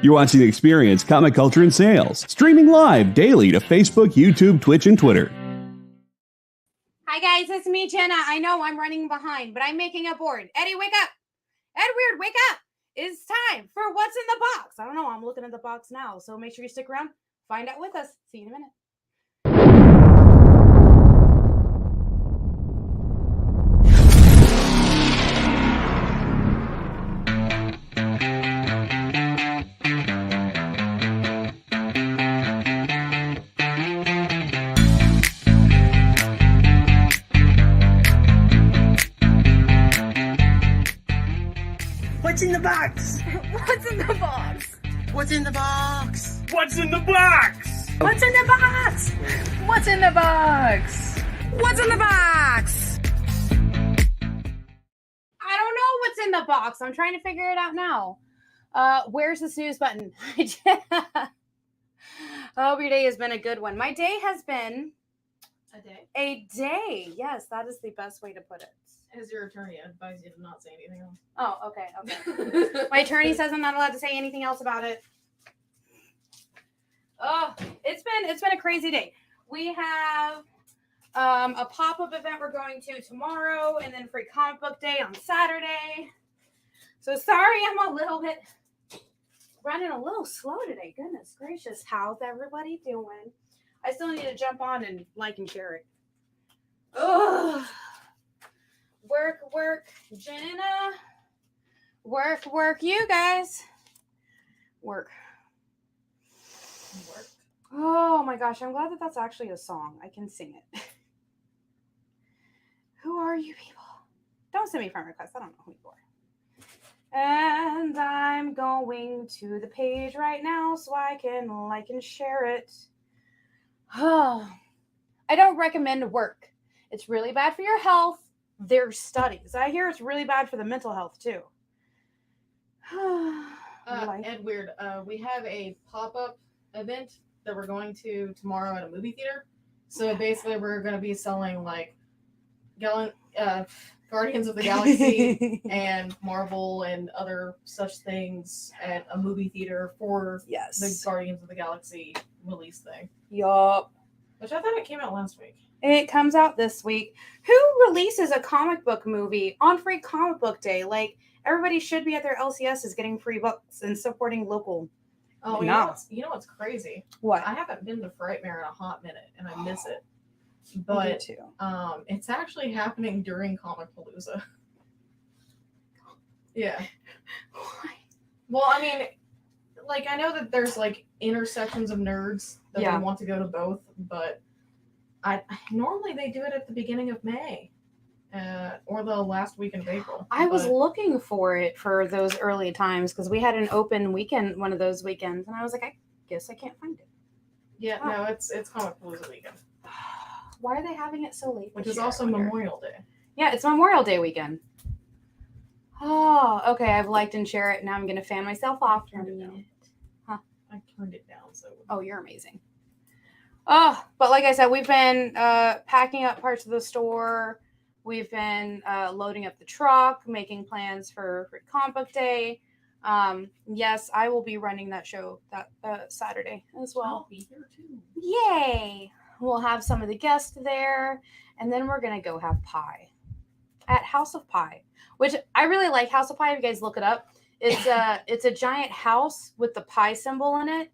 You're watching Experience Comic Culture and Sales, streaming live daily to Facebook, YouTube, Twitch, and Twitter. Hi guys, it's me, Jenna. I know I'm running behind, but I'm making a board. Eddie, wake up! Edward, wake up! It's time for What's in the Box. I don't know, I'm looking at the box now, so make sure you stick around. Find out with us. See you in a minute. What's in the box? What's in the box? What's in the box? What's in the box? What's in the box? What's in the box? What's in the box? I don't know what's in the box. I'm trying to figure it out now. Where's the snooze button? I hope your day has been a good one. My day has been a day. Yes, that is the best way to put it. As your attorney, I advise you to not say anything else. Oh, okay. My attorney says I'm not allowed to say anything else about it. Oh, it's been a crazy day. We have a pop-up event we're going to tomorrow, and then free comic book day on Saturday. So sorry, I'm a little bit running a little slow today. Goodness gracious, how's everybody doing? I still need to jump on and like and share it. Ugh. Work, Jenna. Work, you guys. Work. Oh my gosh, I'm glad that that's actually a song. I can sing it. Who are you people? Don't send me friend requests. I don't know who you are. And I'm going to the page right now so I can like and share it. Oh, I don't recommend work. It's really bad for your health. There's studies. I hear it's really bad for the mental health too. Edward, we have a pop-up event that we're going to tomorrow at a movie theater. So basically we're going to be selling like Guardians of the Galaxy and Marvel and other such things at a movie theater for the Guardians of the Galaxy release thing. Yup. Which I thought it came out last week. It comes out this week. Who releases a comic book movie on free comic book day? Like, everybody should be at their LCSs getting free books and supporting local. Oh, you know what's crazy? What? I haven't been to Frightmare in a hot minute, and I miss it. But too. It's actually happening during Comicpalooza. Yeah. Why? Well, I mean, like, I know that there's, like, intersections of nerds that would want to go to both, but normally they do it at the beginning of May. Or the last weekend of April. I was looking for it for those early times because we had an open weekend one of those weekends, and I was like, I guess I can't find it. Yeah, no, it's Comicpalooza weekend. Why are they having it so late? Which is also Memorial Day. Yeah, it's Memorial Day weekend. Oh, okay. I've liked and share it. Now I'm gonna fan myself off. I turned it down. So. Oh, you're amazing. Oh, but like I said, we've been packing up parts of the store. We've been loading up the truck, making plans for comic book day. Yes, I will be running that show that Saturday as well. I'll be here too. Yay! We'll have some of the guests there, and then we're gonna go have pie at House of Pie, which I really like. House of Pie, if you guys look it up, it's a giant house with the pie symbol in it.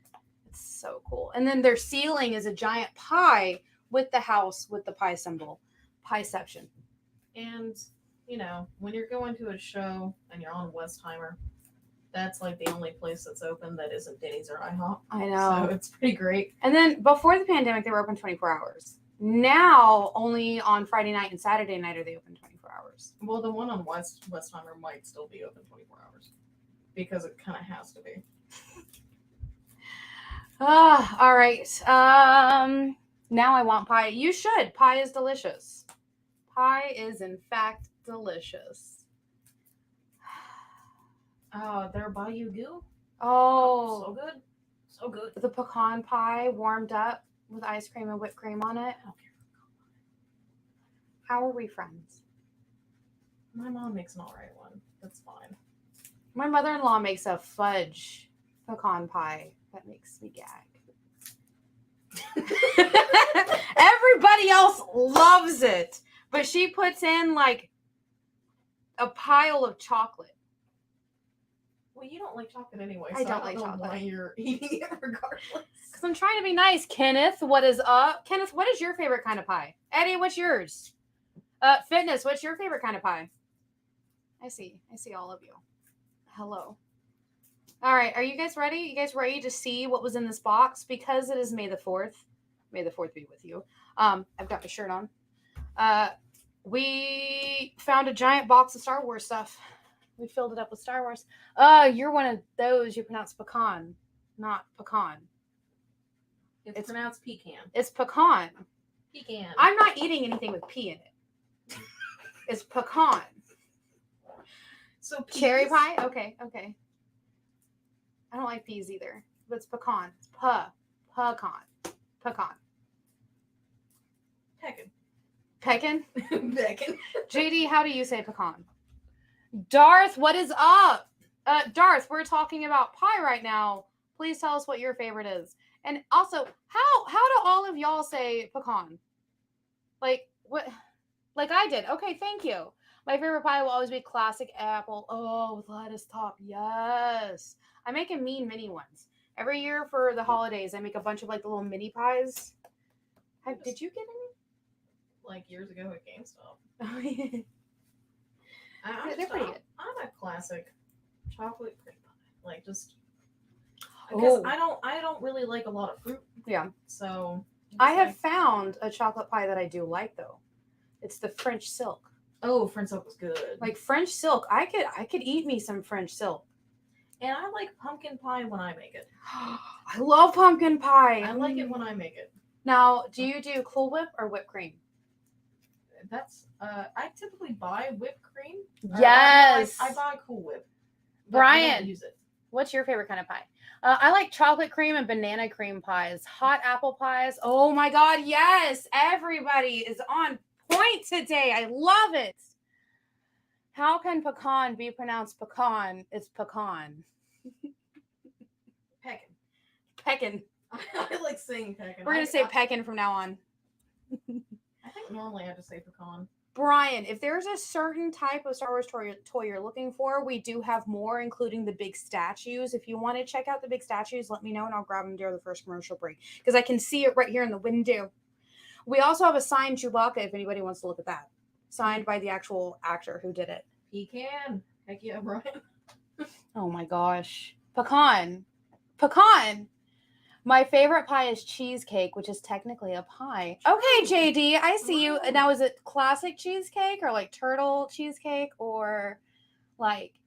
It's so cool. And then their ceiling is a giant pie with the house with the pie symbol. Pieception. And, you know, when you're going to a show and you're on Westheimer, that's like the only place that's open that isn't Denny's or IHOP. I know. So it's pretty great. And then before the pandemic, they were open 24 hours. Now, only on Friday night and Saturday night are they open 24 hours. Well, the one on Westheimer might still be open 24 hours because it kind of has to be. All right. Now I want pie. You should. Pie is delicious. Pie is, in fact, delicious. Their Bayou Goo. Oh. So good. So good. The pecan pie warmed up with ice cream and whipped cream on it. How are we friends? My mom makes an alright one. That's fine. My mother-in-law makes a fudge pecan pie that makes me gag. Everybody else loves it, but she puts in like a pile of chocolate. Well, you don't like chocolate anyway. I So don't I like don't know chocolate. why you're eating it regardless. Because I'm trying to be nice. Kenneth, what is up? Kenneth, what is your favorite kind of pie? Eddie, what's yours? Fitness, what's your favorite kind of pie? I see all of you. Hello. All right, are you guys ready? You guys ready to see what was in this box? Because it is May the 4th. May the 4th be with you. I've got my shirt on. We found a giant box of Star Wars stuff. We filled it up with Star Wars. You're one of those. You pronounce pecan, not pecan. It's pronounced pecan. It's pecan. Pecan. I'm not eating anything with pea in it. It's pecan. So peas. Cherry pie? Okay. I don't like peas either. But it's pecan. It's pecan. Pecan? Pecan. JD, how do you say pecan? Darth, what is up? Darth, we're talking about pie right now. Please tell us what your favorite is. And also, how do all of y'all say pecan? Like what? Like I did. Okay, thank you. My favorite pie will always be classic apple. Oh, with lettuce top. Yes. I make a mean mini ones. Every year for the holidays, I make a bunch of like the little mini pies. Did you get any? Like years ago at GameStop. Oh, yeah. They're pretty good. I'm a classic chocolate cream pie. Like just because I don't really like a lot of fruit. Yeah. So I have found a chocolate pie that I do like though. It's the French silk. Oh, French silk was good. Like French silk, I could eat me some French silk. And I like pumpkin pie when I make it. I love pumpkin pie. I like it when I make it. Now, do you do Cool Whip or whipped cream? That's I typically buy whipped cream. Yes. I buy Cool Whip. Brian, I don't use it. What's your favorite kind of pie? I like chocolate cream and banana cream pies, hot apple pies. Oh my God, yes! Everybody is on point today. I love it. How can pecan be pronounced pecan? It's pecan. Peckin. I like saying pecan. We're gonna say peckin from now on. I think normally I just say pecan. Brian, if there's a certain type of Star Wars toy you're looking for, we do have more, including the big statues. If you want to check out the big statues, let me know and I'll grab them during the first commercial break because I can see it right here in the window. We also have a signed Chewbacca if anybody wants to look at that. Signed by the actual actor who did it. Pecan. Heck yeah, Brian. Oh my gosh. Pecan. My favorite pie is cheesecake, which is technically a pie. Okay, JD, I see you. Now, is it classic cheesecake or like turtle cheesecake or like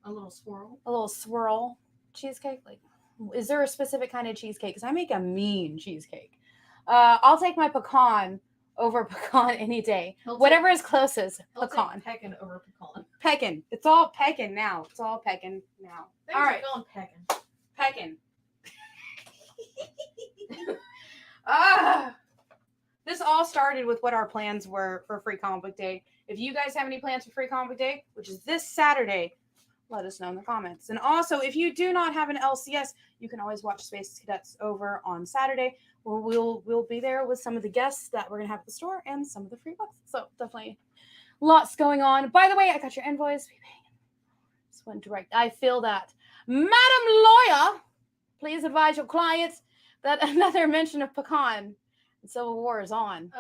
a little swirl? A little swirl cheesecake? Like, is there a specific kind of cheesecake? Because I make a mean cheesecake. I'll take my pecan over pecan any day. Whatever is closest, pecan. Peckin over pecan. Peckin. It's all peckin now. All right. Going peckin. Peckin. This all started with what our plans were for Free Comic Book Day. If you guys have any plans for Free Comic Book Day, which is this Saturday, let us know in the comments. And also, if you do not have an LCS, you can always watch Space Cadets over on Saturday, where we'll be there with some of the guests that we're gonna have at the store and some of the free books. So definitely lots going on. By the way, I got your invoice. This went direct. I feel that. Madam Lawyer, please advise your clients that another mention of pecan and Civil War is on.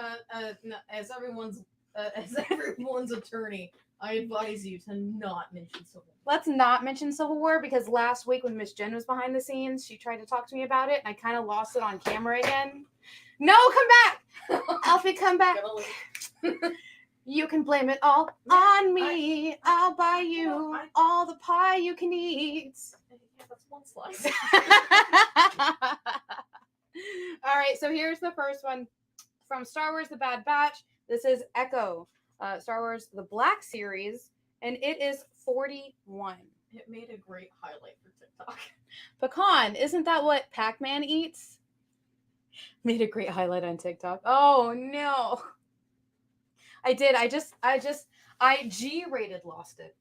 No, as everyone's attorney, I advise you to not mention Civil War. Let's not mention Civil War because last week when Miss Jen was behind the scenes, she tried to talk to me about it and I kind of lost it on camera again. No, come back! Alfie, come back. You can blame it all on me. I'll buy you all the pie you can eat. Yeah, that's one slice. All right, so here's the first one from Star Wars The Bad Batch. This is Echo, Star Wars The Black Series, and it is 41. It made a great highlight for TikTok. Pecan, isn't that what Pac-Man eats? Made a great highlight on TikTok. Oh no. I did. I G-rated lost it.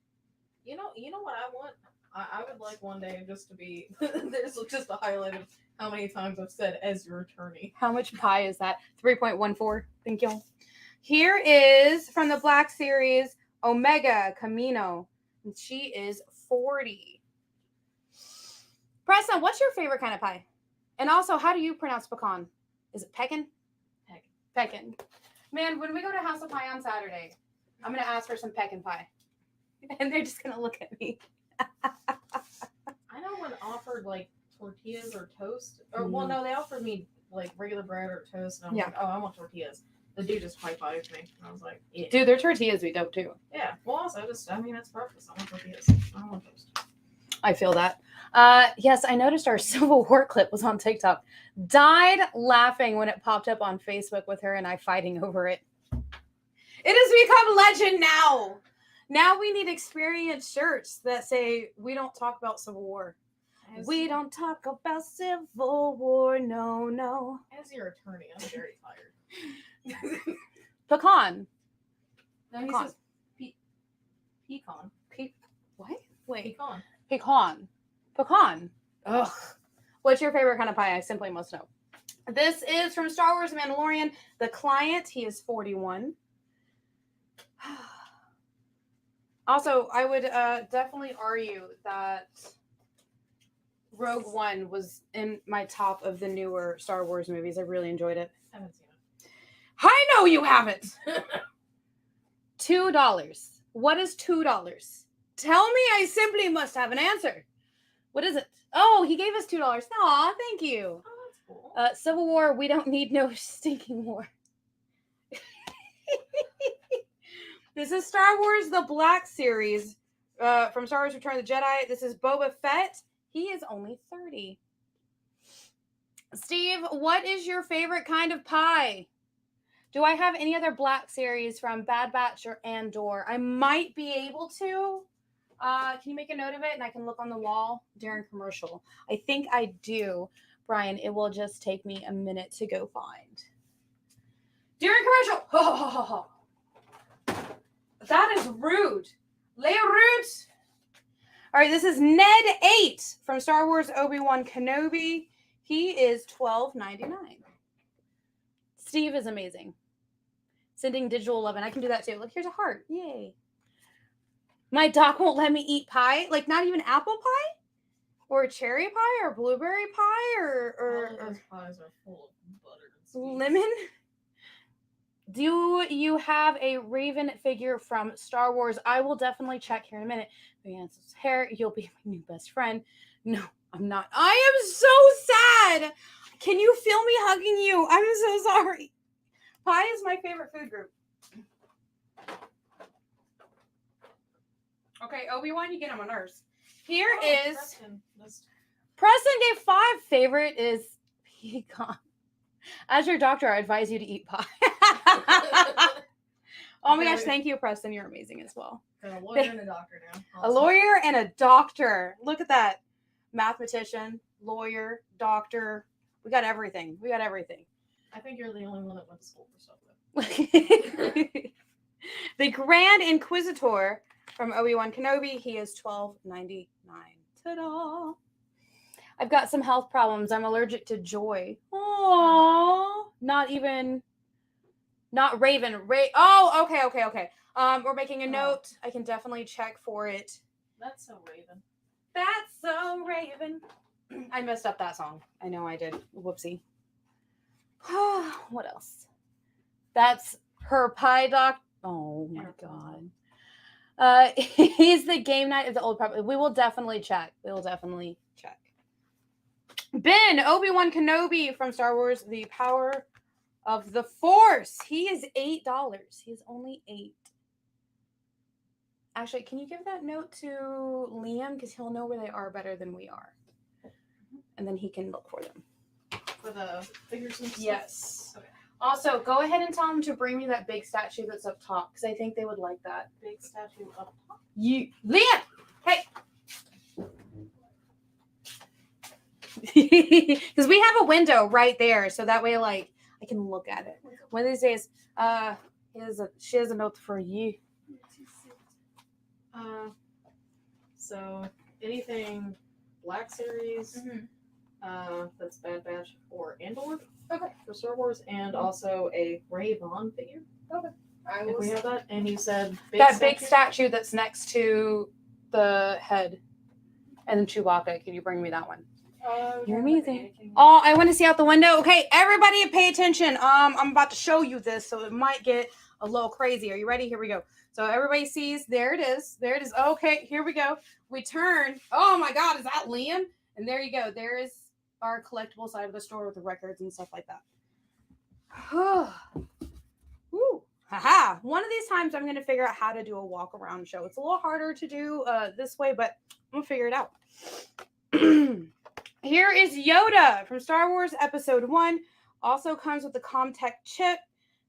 You know what I want? I would like one day just to be. There's just a highlight of how many times I've said "as your attorney." How much pie is that? 3.14. Thank you. Here is from the Black Series, Omega Camino. And she is 40. Preston, what's your favorite kind of pie? And also, how do you pronounce pecan? Is it pecan? Pecan. Man, when we go to House of Pie on Saturday, I'm going to ask for some pecan pie. And they're just going to look at me. I know when offered like tortillas or toast, or well, no, they offered me like regular bread or toast, and I'm like, oh, I want tortillas. The dude just high-fived me, and I was like, yeah. Dude, their tortillas be dope too. Yeah, well, also, it's breakfast. I want tortillas. I don't want toast. I feel that. Yes, I noticed our Civil War clip was on TikTok. Died laughing when it popped up on Facebook with her and I fighting over it. It has become legend now. Now we need experience shirts that say, we don't talk about Civil War. We don't talk about Civil War, no, no. As your attorney, I'm very tired. Pecan. No, he Pecan. says pecan. What? Wait. Pecan. Pecan. Ugh. What's your favorite kind of pie? I simply must know. This is from Star Wars Mandalorian. The client, he is 41. Also, I would definitely argue that Rogue One was in my top of the newer Star Wars movies. I really enjoyed it. I haven't seen it. I know you haven't. $2. What is $2? Tell me, I simply must have an answer. What is it? Oh, he gave us $2. Aw, thank you. Oh, that's cool. Civil War, we don't need no stinking war. This is Star Wars The Black Series from Star Wars Return of the Jedi. This is Boba Fett. He is only 30. Steve, what is your favorite kind of pie? Do I have any other Black Series from Bad Batch or Andor? I might be able to. Can you make a note of it and I can look on the wall during commercial? I think I do. Brian, it will just take me a minute to go find. During commercial. Ho, ho, ho, ho. That is rude. Leia rude. All right, this is Ned 8 from Star Wars Obi-Wan Kenobi. He is $12.99. Steve is amazing. Sending digital love, and I can do that too. Look, here's a heart. Yay. My doc won't let me eat pie. Like, not even apple pie? Or cherry pie? Or blueberry pie? All those pies are full of butter and sweets. Lemon? Do you have a Raven figure from Star Wars? I will definitely check here in a minute. Brianna's hair, you'll be my new best friend. No, I'm not. I am so sad. Can you feel me hugging you? I'm so sorry. Pie is my favorite food group. Okay, Obi-Wan, you get on my nerves. Here is Preston gave 5. Favorite is pecan. As your doctor, I advise you to eat pie. Oh my gosh, thank you, Preston. You're amazing as well. Got a lawyer and a doctor now. Awesome. A lawyer and a doctor. Look at that. Mathematician, lawyer, doctor. We got everything. I think you're the only one that went to school for stuff. The Grand Inquisitor from Obi-Wan Kenobi. He is $12.99. Ta-da! I've got some health problems. I'm allergic to joy. Aww. Not Raven. Oh, okay. We're making a note. I can definitely check for it. That's so Raven. That's so Raven. I messed up that song. I know I did. Whoopsie. What else? That's her pie doc. Oh my god. He's the game night of the old property. We will definitely check. Ben, Obi-Wan Kenobi from Star Wars, The Power of the Force. He is $8. He is only 8. Actually, can you give that note to Liam? Because he'll know where they are better than we are. And then he can look for them. For the figures and stuff? Yes. Okay. Also, go ahead and tell them to bring me that big statue that's up top. Because I think they would like that. Big statue up top? Liam! Hey! Because we have a window right there. So that way, like, I can look at it. One of these days, she has a note for you. So anything Black Series, that's Bad Batch or Andor. Okay. For Star Wars, and also a Ray Vaughn figure. Okay. If we have that, and you said Big statue that's next to the head and Chewbacca. Can you bring me that one? You're amazing. Oh, I want to see out the window. Okay, everybody pay attention. I'm about to show you this, so it might get a little crazy. Are you ready? Here we go. So everybody sees, there it is. There it is. Okay, here we go. We turn. Oh my God, is that Liam? And there you go. There is our collectible side of the store with the records and stuff like that. Woo. Haha. One of these times I'm going to figure out how to do a walk around show. It's a little harder to do this way, but I'm going to figure it out. Here is Yoda from Star Wars Episode 1. Also comes with the Comtech chip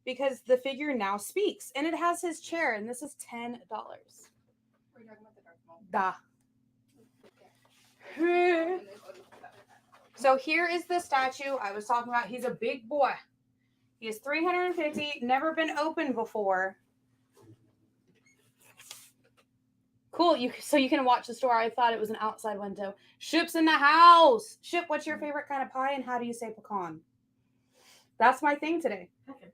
because the figure now speaks. And it has his chair, and this is $10. Are you talking about the Darth Maul? Da. So here is the statue I was talking about. He's a big boy. He is 350, never been opened before. Cool. So you can watch the store. I thought it was an outside window. Ship's in the house. Ship, what's your favorite kind of pie and how do you say pecan? That's my thing today. Pecan.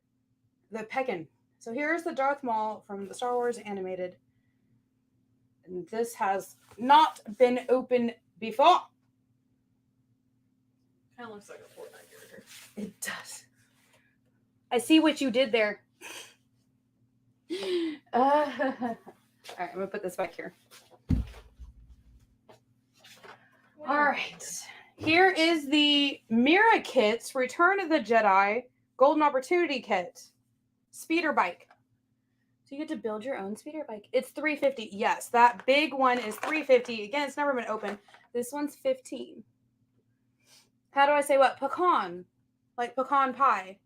The pecan. So here's the Darth Maul from the Star Wars animated. And this has not been opened before. Kind of looks like a Fortnite character. It does. I see what you did there. All right, I'm going to put this back here. All right. Here is the Mira Kits Return of the Jedi Golden Opportunity Kit. Speeder bike. So you get to build your own speeder bike. It's $350. Yes, that big one is $350. Again, it's never been open. This one's $15. How do I say what? Pecan. Like pecan pie.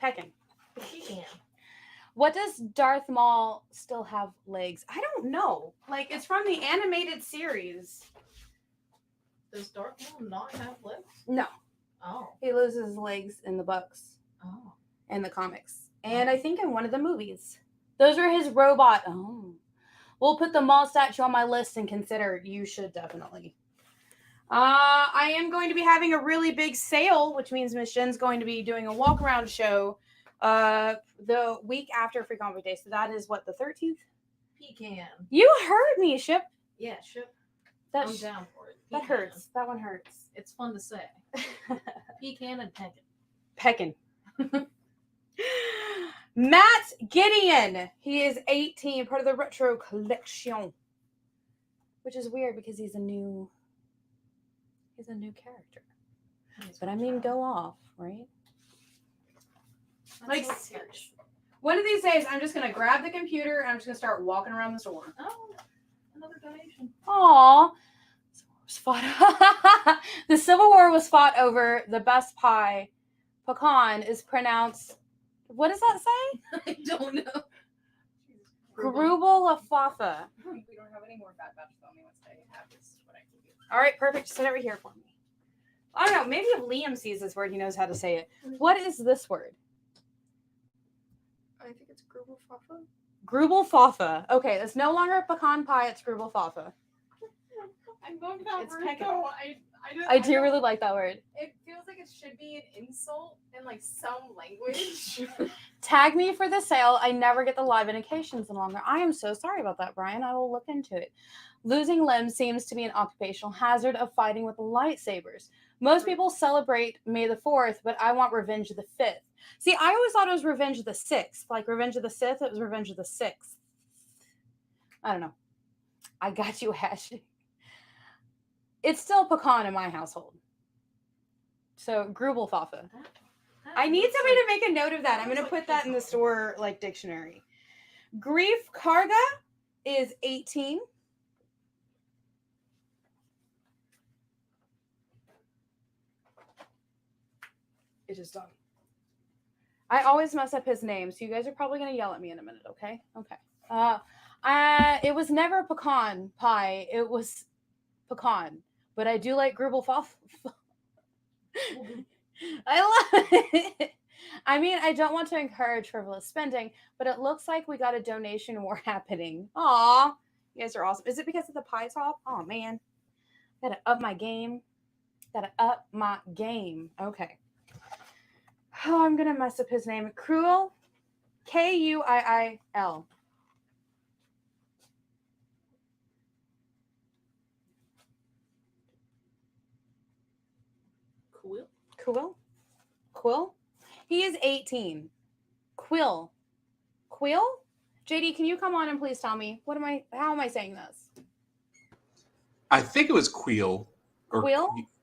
Pecan. Pecan. What does Darth Maul still have legs? I don't know. Like, it's from the animated series. Does Darth Maul not have legs? No. Oh. He loses his legs in the books. Oh. And the comics. And I think in one of the movies. Those are his robot. Oh. We'll put the Maul statue on my list and consider. You should definitely. I am going to be having a really big sale, which means Miss Jen's going to be doing a walk around show the week after Free Comic Day. So that is what, the 13th? Pecan. You heard me, Ship. Yeah, Ship. That I'm down for it. That Pecan. hurts. That one hurts. It's fun to say. Pecan and Peckin. pecan. Matt Gideon. He is 18, part of the Retro Collection. Which is weird because he's a new character. But I mean, go off, right? Like, seriously. One of these days, I'm just going to grab the computer and I'm just going to start walking around the store. Oh, another donation. Aww. The Civil War was fought over the best pie. Pecan is pronounced, what does that say? I don't know. Grubel Lafafa. We don't have any more Bad Batch, so only once I have this, what I can do. All right, perfect. Just sit over here for me. I don't know. Maybe if Liam sees this word, he knows how to say it. What is this word? I think it's Grubel Fafa. Grubel Fafa. Okay, it's no longer a pecan pie. It's Grubel Fafa. I love that It's word pecan. though. I do really like that word. It feels like it should be an insult in like some language. Tag me for the sale. I never get the live indications any longer. I am so sorry about that, Brian. I will look into it. Losing limbs seems to be an occupational hazard of fighting with lightsabers. Most people celebrate May the 4th, but I want Revenge of the 5th. See, I always thought it was Revenge of the 6th. Like Revenge of the Sith, it was Revenge of the 6th. I don't know. I got you, Ash. It's still pecan in my household. So, Grubel Fafa. I need somebody to make a note of that. I'm going to put that in the store like dictionary. Grief Karga is 18. It is done. I always mess up his name, so you guys are probably going to yell at me in a minute, okay? Okay. It was never pecan pie. It was pecan. But I do like Grubel Fafa. I love it. I mean, I don't want to encourage frivolous spending, but it looks like we got a donation war happening. Aw, You guys are awesome. Is it because of the pie top? Oh, man. Gotta up my game. Okay. Oh, I'm gonna mess up his name. Cruel. Kuiil. Quill? He is 18. Quill? JD, can you come on and please tell me how am I saying this? I think it was Queel. Or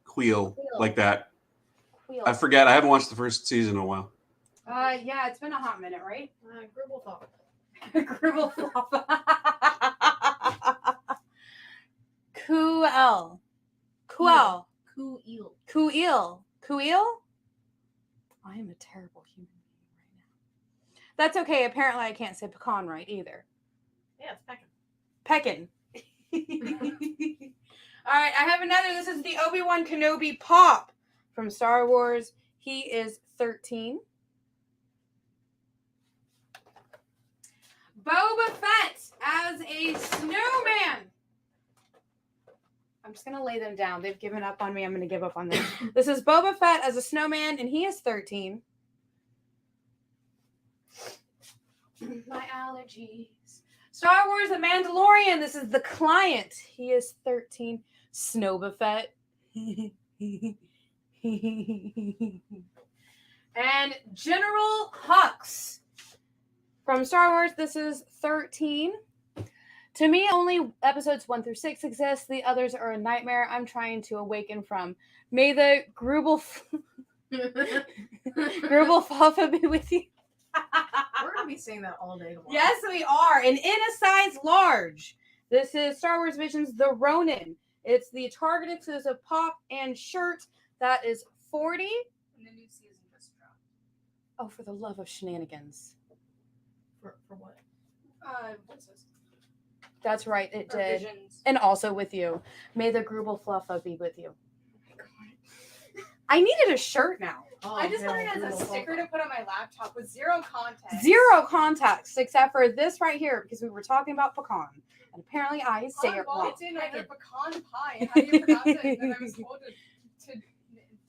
Queel? like that. Quill. I forget. I haven't watched the first season in a while. Yeah, it's been a hot minute, right? Gribblethop. Gribbleflop. Kuiil. I am a terrible human being right now. That's okay. Apparently, I can't say pecan right either. Yeah, it's Peckin. All right, I have another. This is the Obi-Wan Kenobi Pop from Star Wars. He is 13. Boba Fett as a snowman. I'm just going to lay them down. They've given up on me. I'm going to give up on them. This is Boba Fett as a snowman, and he is 13. My allergies. Star Wars The Mandalorian. This is the client. He is 13. Snowba Fett. And General Hux from Star Wars. This is 13. To me, only episodes 1 through 6 exist. The others are a nightmare I'm trying to awaken from. May the Grubblefluffa be with you. We're going to be saying that all day tomorrow. Yes, we are. And in a size large. This is Star Wars Visions The Ronin. It's the Target exclusive pop and shirt. That is 40. And the new season just dropped. Oh, for the love of shenanigans. For what? What's this? That's right, it Or did. Visions. And also with you. May the Grubblefluffa be with you. Oh my God. I needed a shirt now. Oh, I just yeah, wanted it as a Gribblethop. sticker to put on my laptop with zero context. Zero context except for this right here because we were talking about pecan. And apparently I say it wrong. It's in either pecan pie. And how do you pronounce it? And then I was told to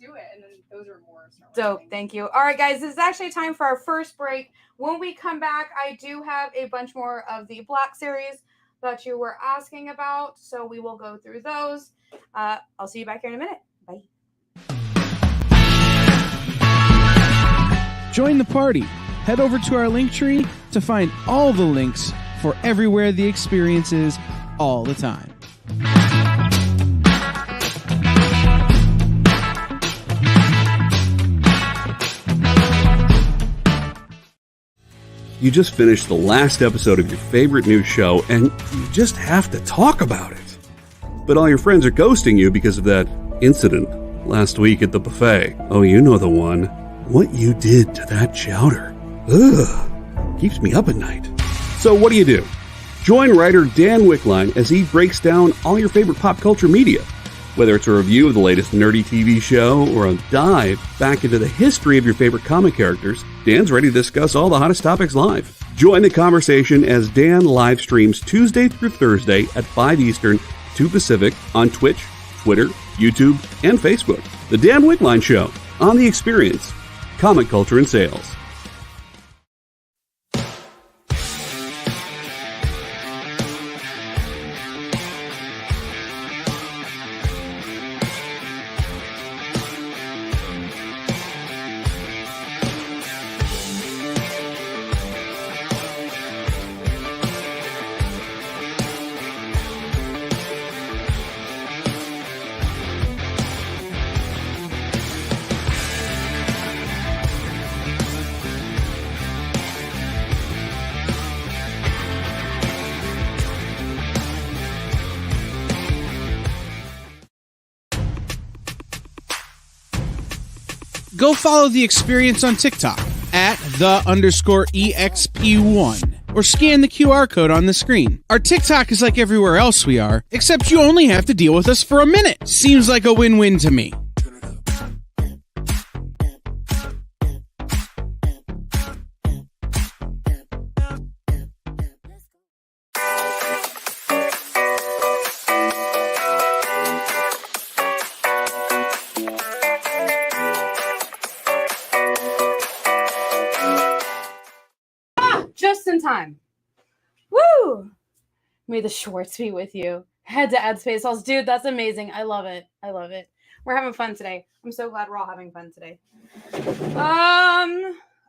do it. And then those are more Star Wars Dope, things. thank you. All right, guys, this is actually time for our first break. When we come back, I do have a bunch more of the Black series that you were asking about, so we will go through those. I'll see you back here in a minute. Bye. Join the party. Head over to our Linktree to find all the links for everywhere the experience is all the time. You just finished the last episode of your favorite new show, and you just have to talk about it. But all your friends are ghosting you because of that incident last week at the buffet. Oh, you know the one. What you did to that chowder. Ugh. Keeps me up at night. So what do? Join writer Dan Wickline as he breaks down all your favorite pop culture media. Whether it's a review of the latest nerdy TV show or a dive back into the history of your favorite comic characters, Dan's ready to discuss all the hottest topics live. Join the conversation as Dan live streams Tuesday through Thursday at 5 Eastern, 2 Pacific on Twitch, Twitter, YouTube, and Facebook. The Dan Wickline Show on The Experience, Comic Culture and Sales. Go follow The Experience on TikTok at @the_EXP1 or scan the QR code on the screen. Our TikTok is like everywhere else we are, except you only have to deal with us for a minute. Seems like a win-win to me. May the Schwartz be with you. Had to add space balls. Dude, that's amazing. I love it. I love it. We're having fun today. I'm so glad we're all having fun today.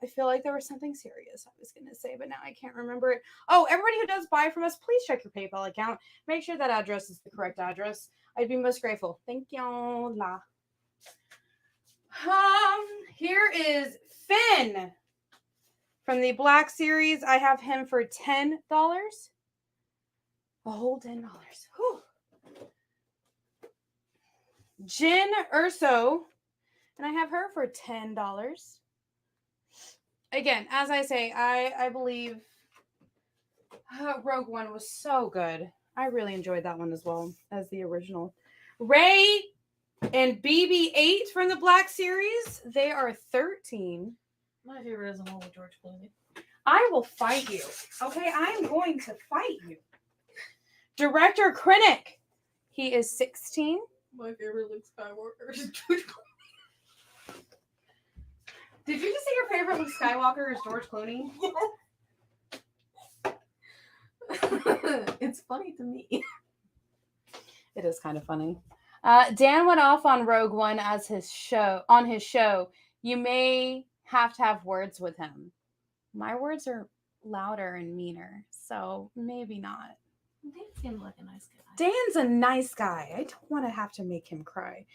I feel like there was something serious I was going to say, but now I can't remember it. Oh, everybody who does buy from us, please check your PayPal account. Make sure that address is the correct address. I'd be most grateful. Thank y'all. Here is Finn from the Black Series. I have him for $10. A whole $10. Whew. Jin Urso, and I have her for $10. Again, as I say, I believe Rogue One was so good. I really enjoyed that one as well as the original. Ray and BB-8 from the Black Series, they are $13. My favorite is the one with George Clooney. I will fight you. Okay, I'm going to fight you. Director Krennic, he is $16. My favorite Luke Skywalker is George Clooney. Did you just say your favorite Luke Skywalker is George Clooney? It's funny to me. It is kind of funny. Dan went off on Rogue One as his show. You may have to have words with him. My words are louder and meaner, so maybe not. Dan seems like a nice guy. Dan's a nice guy. I don't want to have to make him cry.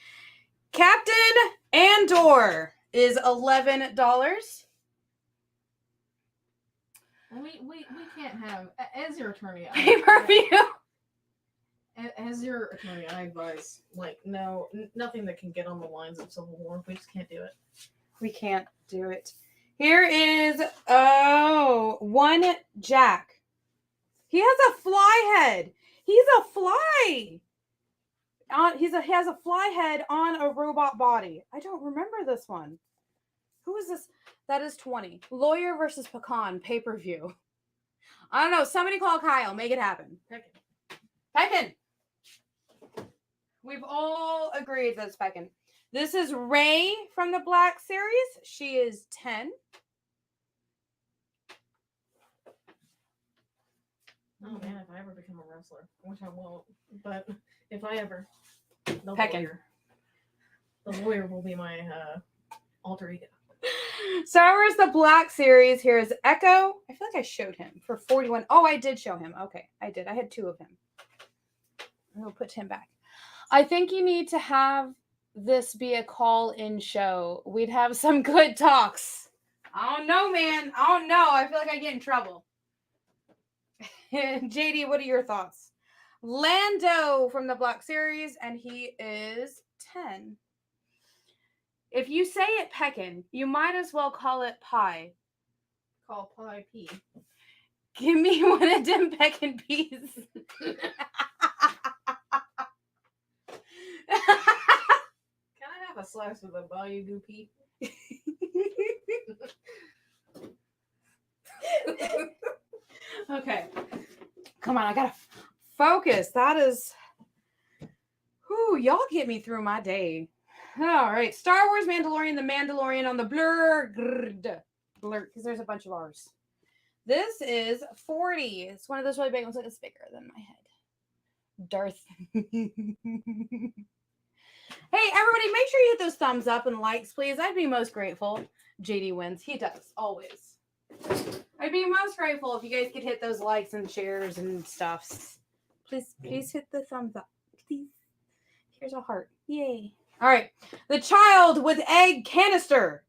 Captain Andor is $11. We can't have, as your attorney, Pay-per-view. As your attorney, I advise, nothing that can get on the lines of Civil War. We just can't do it. We can't do it. Here is, one Jack. He has a fly head. He's a fly. He has a fly head on a robot body. I don't remember this one. Who is this? That is 20. Lawyer versus Pecan pay-per-view. I don't know. Somebody call Kyle. Make it happen. Pecan. We've all agreed that's Pecan. This is Ray from the Black Series. She is 10. Oh man, if I ever become a wrestler, which I won't, but if I ever, the lawyer will be my alter ego. Star Wars The Black Series. Here is Echo. I feel like I showed him for 41. Oh, I did show him. Okay, I did. I had 2 of him. I'll put him back. I think you need to have this be a call-in show. We'd have some good talks. I don't know, man. I don't know. I feel like I get in trouble. JD, what are your thoughts? Lando from the Black Series, and he is 10. If you say it Pekin, you might as well call it pie. Call pie P. Give me one of them Pekin peas. Can I have a slice of the Bayou Pea? Okay. Come on, I gotta focus. That is... Whew, y'all get me through my day. All right. Star Wars Mandalorian, the Mandalorian on the blur, because there's a bunch of R's. This is 40. It's one of those really big ones. It's bigger than my head. Darth. Hey, everybody, make sure you hit those thumbs up and likes, please. I'd be most grateful. JD wins. He does, always. I'd be most grateful if you guys could hit those likes and shares and stuffs. Please hit the thumbs up. Please. Here's a heart. Yay. All right. The child with egg canister.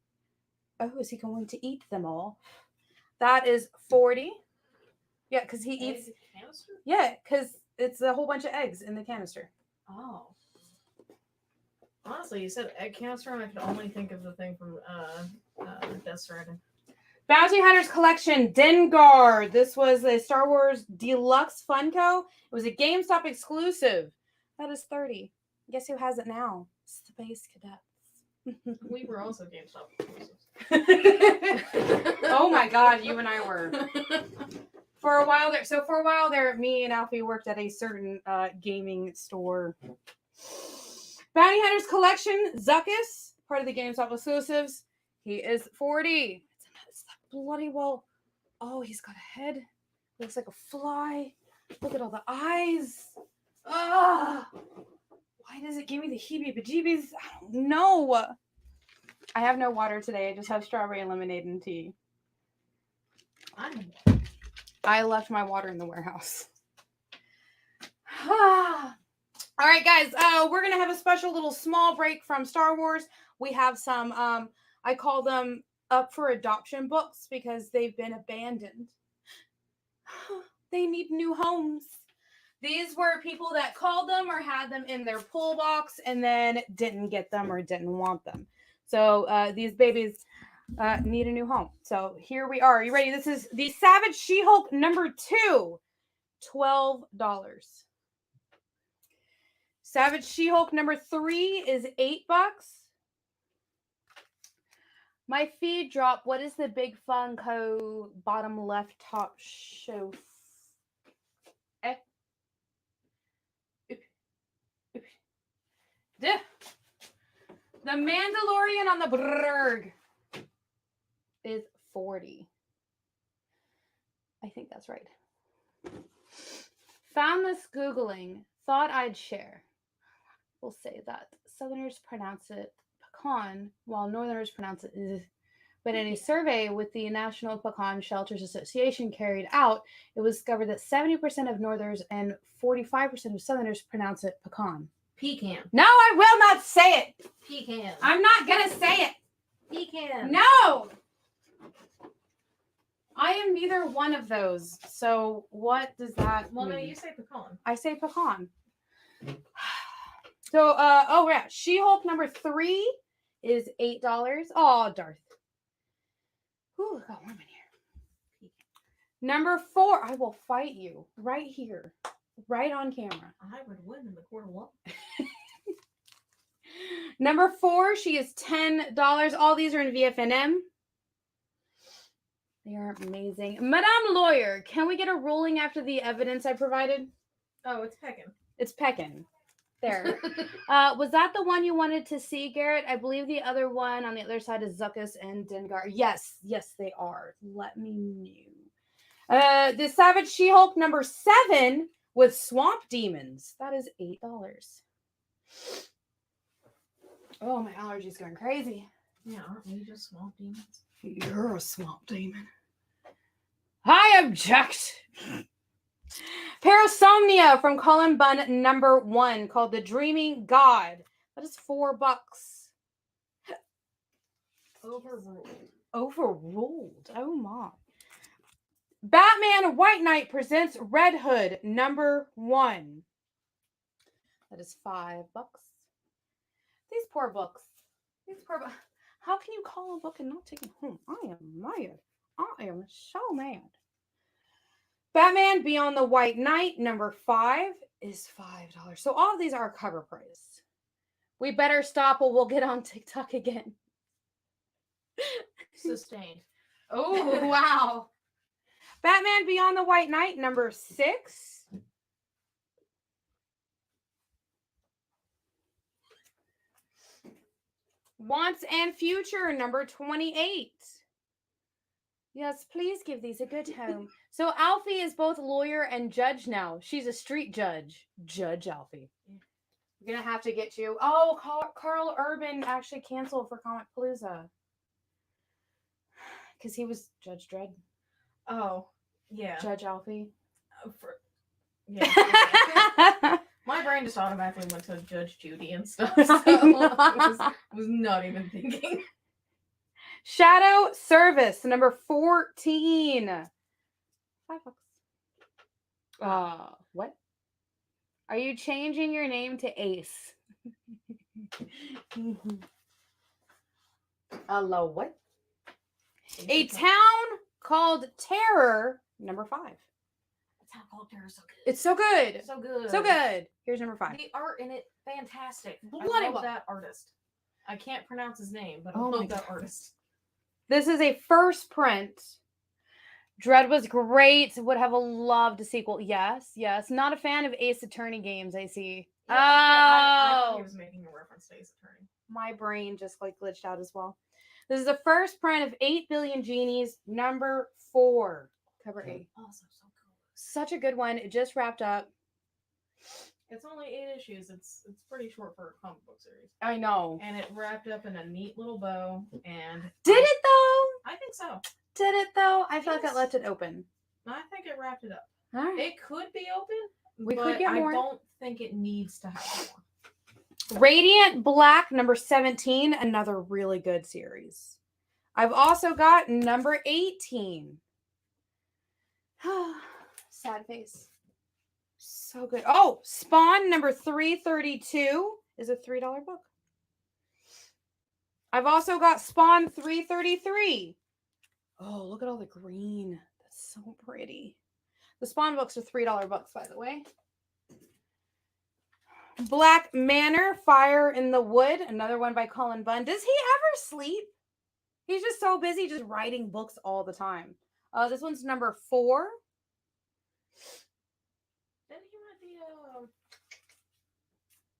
Oh, is he going to eat them all? That is 40. Yeah, because he eats. Canister? Yeah, because it's a whole bunch of eggs in the canister. Oh. Honestly, you said egg canister, and I could only think of the thing from Death Stranding. Bounty Hunters Collection, Dengar. This was a Star Wars Deluxe Funko. It was a GameStop exclusive. That is 30. Guess who has it now? Space Cadets. We were also GameStop exclusives. Oh my God, you and I were. For a while there, me and Alfie worked at a certain gaming store. Bounty Hunters Collection, Zuckus, part of the GameStop exclusives. He is 40. It's that bloody well. Oh, he's got a head. Looks like a fly. Look at all the eyes. Ugh. Why does it give me the heebie-jeebies? I don't know. I have no water today. I just have strawberry lemonade and tea. I left my water in the warehouse. All right, guys. We're going to have a special little small break from Star Wars. We have some, I call them up for adoption books because they've been abandoned. They need new homes. These were people that called them or had them in their pull box and then didn't get them or didn't want them. So these babies need a new home. So here we are. Are you ready? This is the Savage She-Hulk number 2, $12. Savage She-Hulk number 3 is $8. My feed drop. What is the Big Funko bottom left top show? The Mandalorian on the Brrrg is 40. I think that's right. Found this Googling. Thought I'd share. We'll say that. Southerners pronounce it pecan, while Northerners pronounce it is. But in a survey with the National Pecan Shelters Association carried out, it was discovered that 70% of Northerners and 45% of Southerners pronounce it pecan. Pecan. No, I will not say it. Pecan. I'm not going to say it. Pecan. No. I am neither one of those. So what does that Well, mean? no, you say pecan. I say pecan. So, oh yeah, She-Hulk number 3 is $8. Oh, Darth. Ooh, got warm in here. Number 4, I will fight you right here, right on camera. I would win in the court of law. Number 4, she is $10. All these are in VFNM. They are amazing. Madame Lawyer, can we get a ruling after the evidence I provided? Oh, it's Peckin. It's Peckin. There. Was that the one you wanted to see, Garrett? I believe the other one on the other side is Zuckuss and Dengar. Yes, they are. Let me know. The Savage She-Hulk number 7 with Swamp Demons. That is $8. Oh, my allergies going crazy. Yeah, aren't we just swamp demons? You're a swamp demon. I object. Parasomnia from Colin Bunn number 1 called The Dreaming God. That is $4. Overruled. Oh my. Batman White Knight presents Red Hood number 1. That is $5. These poor books. How can you call a book and not take it home? I am mad. I am so mad. Batman Beyond the White Knight number 5 is $5. So all of these are cover price. We better stop or we'll get on TikTok again. Sustained. Oh, wow. Batman Beyond the White Knight number 6. Wants and Future number 28. Yes, please give these a good home. So Alfie is both lawyer and judge now. She's a street judge. Judge Alfie. We're going to have to get you. Oh, Carl Urban actually canceled for Comic Palooza. Because he was Judge Dredd. Oh, yeah. Judge Alfie. Yeah. My brain just automatically went to Judge Judy and stuff. So I was not even thinking. Shadow Service number 14. $5. What? Are you changing your name to Ace? Hello, what? A Town Called Terror number 5. A Town Called Terror is so good. It's so good. So good. So good. Here's number 5. The art in it, fantastic. Bloody I love well. that artist. I can't pronounce his name, but I Oh my love that God. artist. This is a first print. Dread was great. Would have loved a sequel. Yes. Not a fan of Ace Attorney games, I see. Yeah, I thought he Oh. was making a reference to Ace Attorney. My brain just glitched out as well. This is the first print of 8 Billion Genies, number 4. Cover 8. Also so such a good one. It just wrapped up. It's only 8 issues. It's pretty short for a comic book series. I know. And it wrapped up in a neat little bow. And Did it though? I think so. Did it though? I feel like Yes. it left it open. I think it wrapped it up. All right. It could be open. We but could get more. I don't think it needs to have more. Radiant Black number 17, another really good series. I've also got number 18. Sad face. So good. Oh, Spawn number 332 is a $3 book. I've also got Spawn 333. Oh, look at all the green. That's so pretty. The Spawn books are $3 books, by the way. Black Manor, Fire in the Wood, another one by Cullen Bunn. Does he ever sleep? He's just so busy just writing books all the time. This one's number 4. Didn't he write the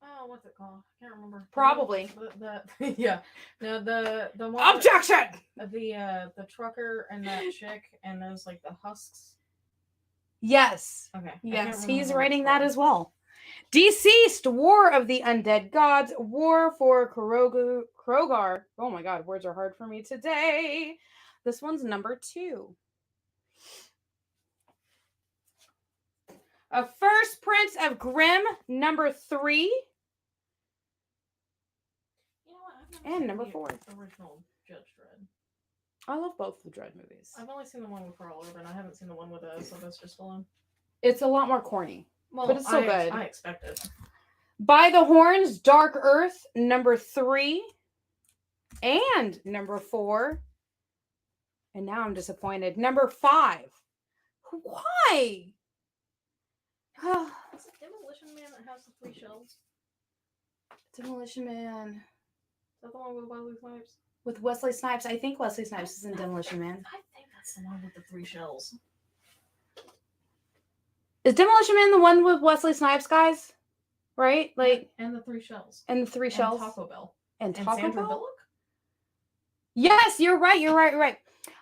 oh, what's it called? I can't remember. Probably. The yeah. No, the one Objection! The trucker and that chick and those like the husks. Yes. Okay. Yes, he's writing that as well. Deceased, War of the Undead Gods, War for Krogar. Oh my god, words are hard for me today. This one's number 2. A First Prince of Grimm, number 3. You know what? I've never And seen number the 4. Original Judge Dredd. I love both the Dredd movies. I've only seen the one with Carl Urban. I haven't seen the one with Sylvester Stallone. It's a lot more corny. Well, but it's so good. I expected. By the Horns, Dark Earth, number 3. And number 4. And now I'm disappointed. Number 5. Why? Is it Demolition Man that has the 3 shells? Demolition Man. Is that the one with Wesley Snipes? With Wesley Snipes. I think Wesley Snipes is in Demolition Man. I think that's the one with the 3 shells. Is Demolition Man the one with Wesley Snipes, guys? Right? Like, and the 3 shells. and the 3 shells. Taco Bell. And And Taco Sandra Bell? Bullock? Yes, you're right. You're right.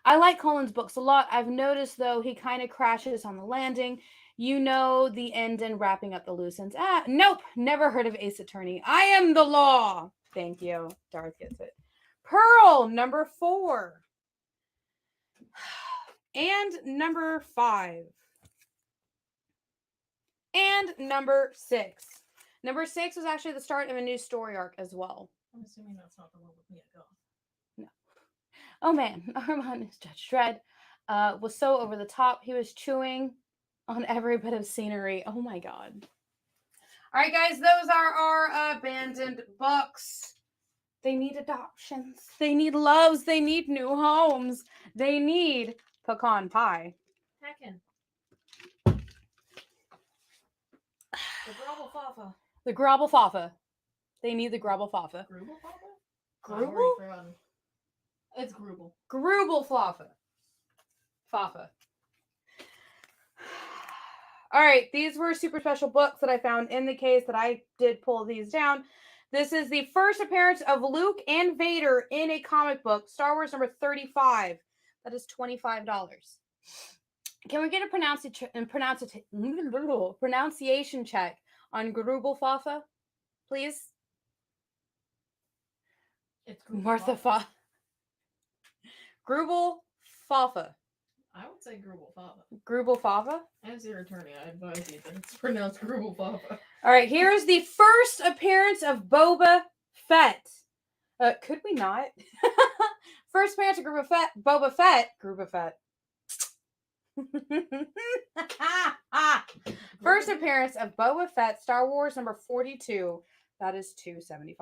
I like Colin's books a lot. I've noticed, though, he kind of crashes on the landing. You know, the end and wrapping up the loose ends. Nope. Never heard of Ace Attorney. I am the law. Thank you. Darth gets it. Pearl, number 4. And number 5. And number 6. Number 6 was actually the start of a new story arc as well. I'm assuming that's not the one with Mia Goth. No. Oh man, Armand Judge Dredd was so over the top. He was chewing on every bit of scenery. Oh my god. All right, guys, those are our abandoned books. They need adoptions. They need loves. They need new homes. They need pecan pie. Heckin'. The Grobble Fafa. The Grobble Fafa. They need the Grobble Fafa. Grubble Fafa? Grubble? It's Grubble. Grubble Fafa. Fafa. All right, these were super special books that I found in the case that I did pull these down. This is the first appearance of Luke and Vader in a comic book, Star Wars number 35. That is $25. Can we get a pronunciation check on Grubble Fafa, please? It's Grubble Martha Fafa. Fa. Grubble Fafa. I would say Grubble Fafa. Grubble Fafa. As your attorney, I advise you that it's pronounced Grubble Fafa. All right, here's the first appearance of Boba Fett. Could we not? First appearance of Boba Fett. First appearance of Boba Fett, Star Wars number 42. That is $2.75.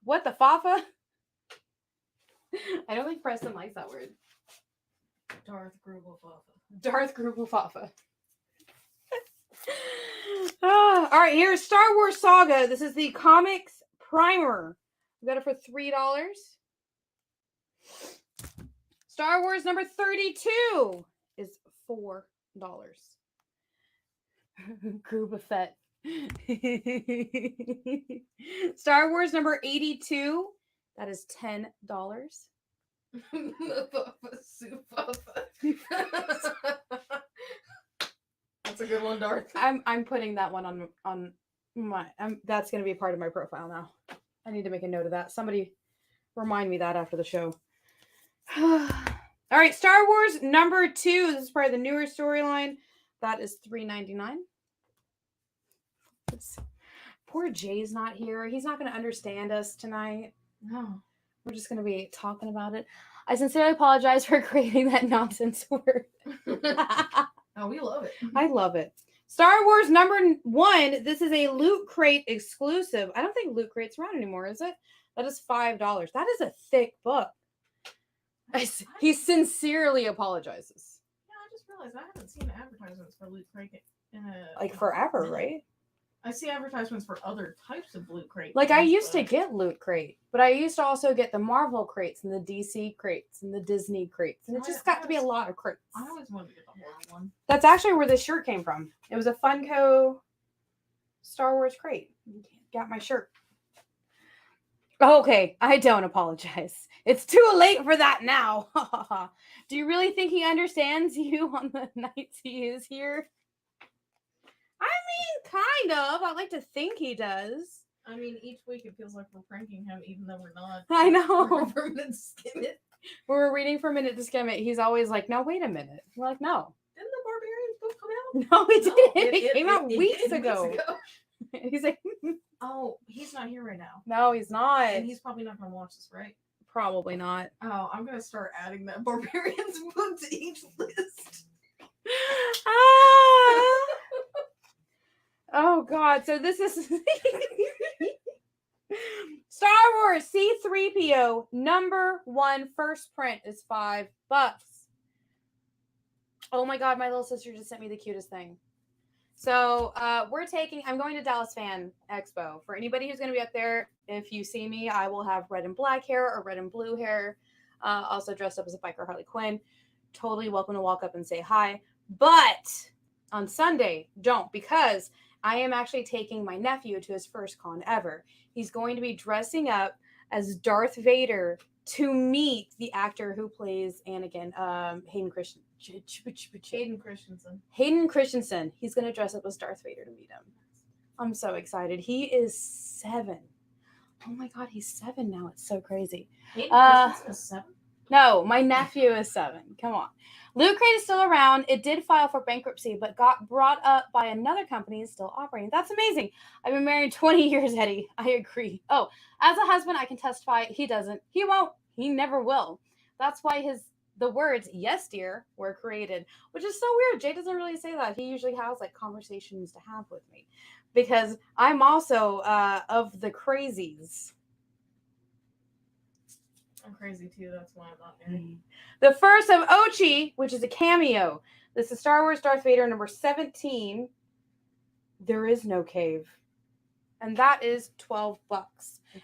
What the Fafa? I don't think Preston likes that word. Darth Grubble Fafa. Darth Grubble Fafa. All right, here's Star Wars Saga. This is the comics primer. We got it for $3. Star Wars number 32 is $4. Gruba Fett. Star Wars number 82. That is $10. The Fafa Soup Fafa. That's a good one, Darth. I'm putting that one on my. That's going to be part of my profile now. I need to make a note of that. Somebody remind me that after the show. All right, Star Wars number 2. This is part of the newer storyline. That is $3.99. Poor Jay's not here. He's not going to understand us tonight. No. We're just going to be talking about it. I sincerely apologize for creating that nonsense word. Oh, we love it. I love it. Star Wars number 1. This is a Loot Crate exclusive. I don't think Loot Crate's around anymore, is it? That is $5. That is a thick book. He sincerely apologizes. Yeah, I just realized I haven't seen advertisements for Loot Crate Like forever, right? I see advertisements for other types of Loot Crate. Like I used to get Loot Crate, but I used to also get the Marvel crates and the DC crates and the Disney crates. And it just got to be a lot of crates. I always wanted to get the Marvel one. That's actually where this shirt came from. It was a Funko Star Wars crate. Got my shirt. Okay, I don't apologize. It's too late for that now. Do you really think he understands you on the nights he is here? I mean, kind of. I like to think he does. I mean, each week it feels like we're pranking him, even though we're not. I know. We're reading to skim it. We're reading for a minute to skim it. He's always like, no, wait a minute. We're like, no. Didn't the Barbarians book come out? No, it didn't. It It came out did weeks ago. He's like, Oh, he's not here right now. no, he's not. And he's probably not going to watch this, right? Probably not. Oh, I'm going to start adding that Barbarians book to each list. Ah! Oh, God. So this is Star Wars C-3PO number 1 first print is $5. Oh, my God. My little sister just sent me the cutest thing. So I'm going to Dallas Fan Expo. For anybody who's going to be up there, if you see me, I will have red and black hair or red and blue hair. Also dressed up as a biker Harley Quinn. Totally welcome to walk up and say hi. But on Sunday, don't, because I am actually taking my nephew to his first con ever. He's going to be dressing up as Darth Vader to meet the actor who plays Anakin, Hayden Christensen. He's going to dress up as Darth Vader to meet him. I'm so excited. He is 7. Oh my God, he's 7 now. It's so crazy. Hayden Christensen is 7? No, my nephew is 7. Come on. Loot Crate is still around. It did file for bankruptcy, but got brought up by another company and is still operating. That's amazing. I've been married 20 years, Eddie. I agree. Oh, as a husband, I can testify he doesn't. He won't. He never will. That's why the words, yes, dear, were created, which is so weird. Jay doesn't really say that. He usually has like conversations to have with me because I'm also of the crazies. I'm crazy too. That's why I'm not married. The first of Ochi, which is a cameo. This is Star Wars Darth Vader number 17. There is no cave. And that is $12.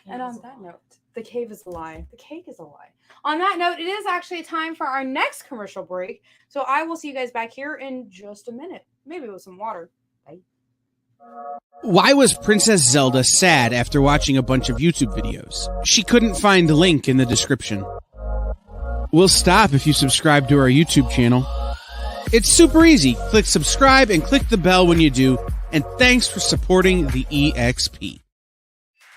And on that note, the cave is a lie. The cake is a lie. On that note, it is actually time for our next commercial break. So I will see you guys back here in just a minute. Maybe with some water. Bye. Why was Princess Zelda sad after watching a bunch of YouTube videos? She couldn't find a link in the description. We'll stop if you subscribe to our YouTube channel. It's super easy. Click subscribe and click the bell when you do. And thanks for supporting the EXP.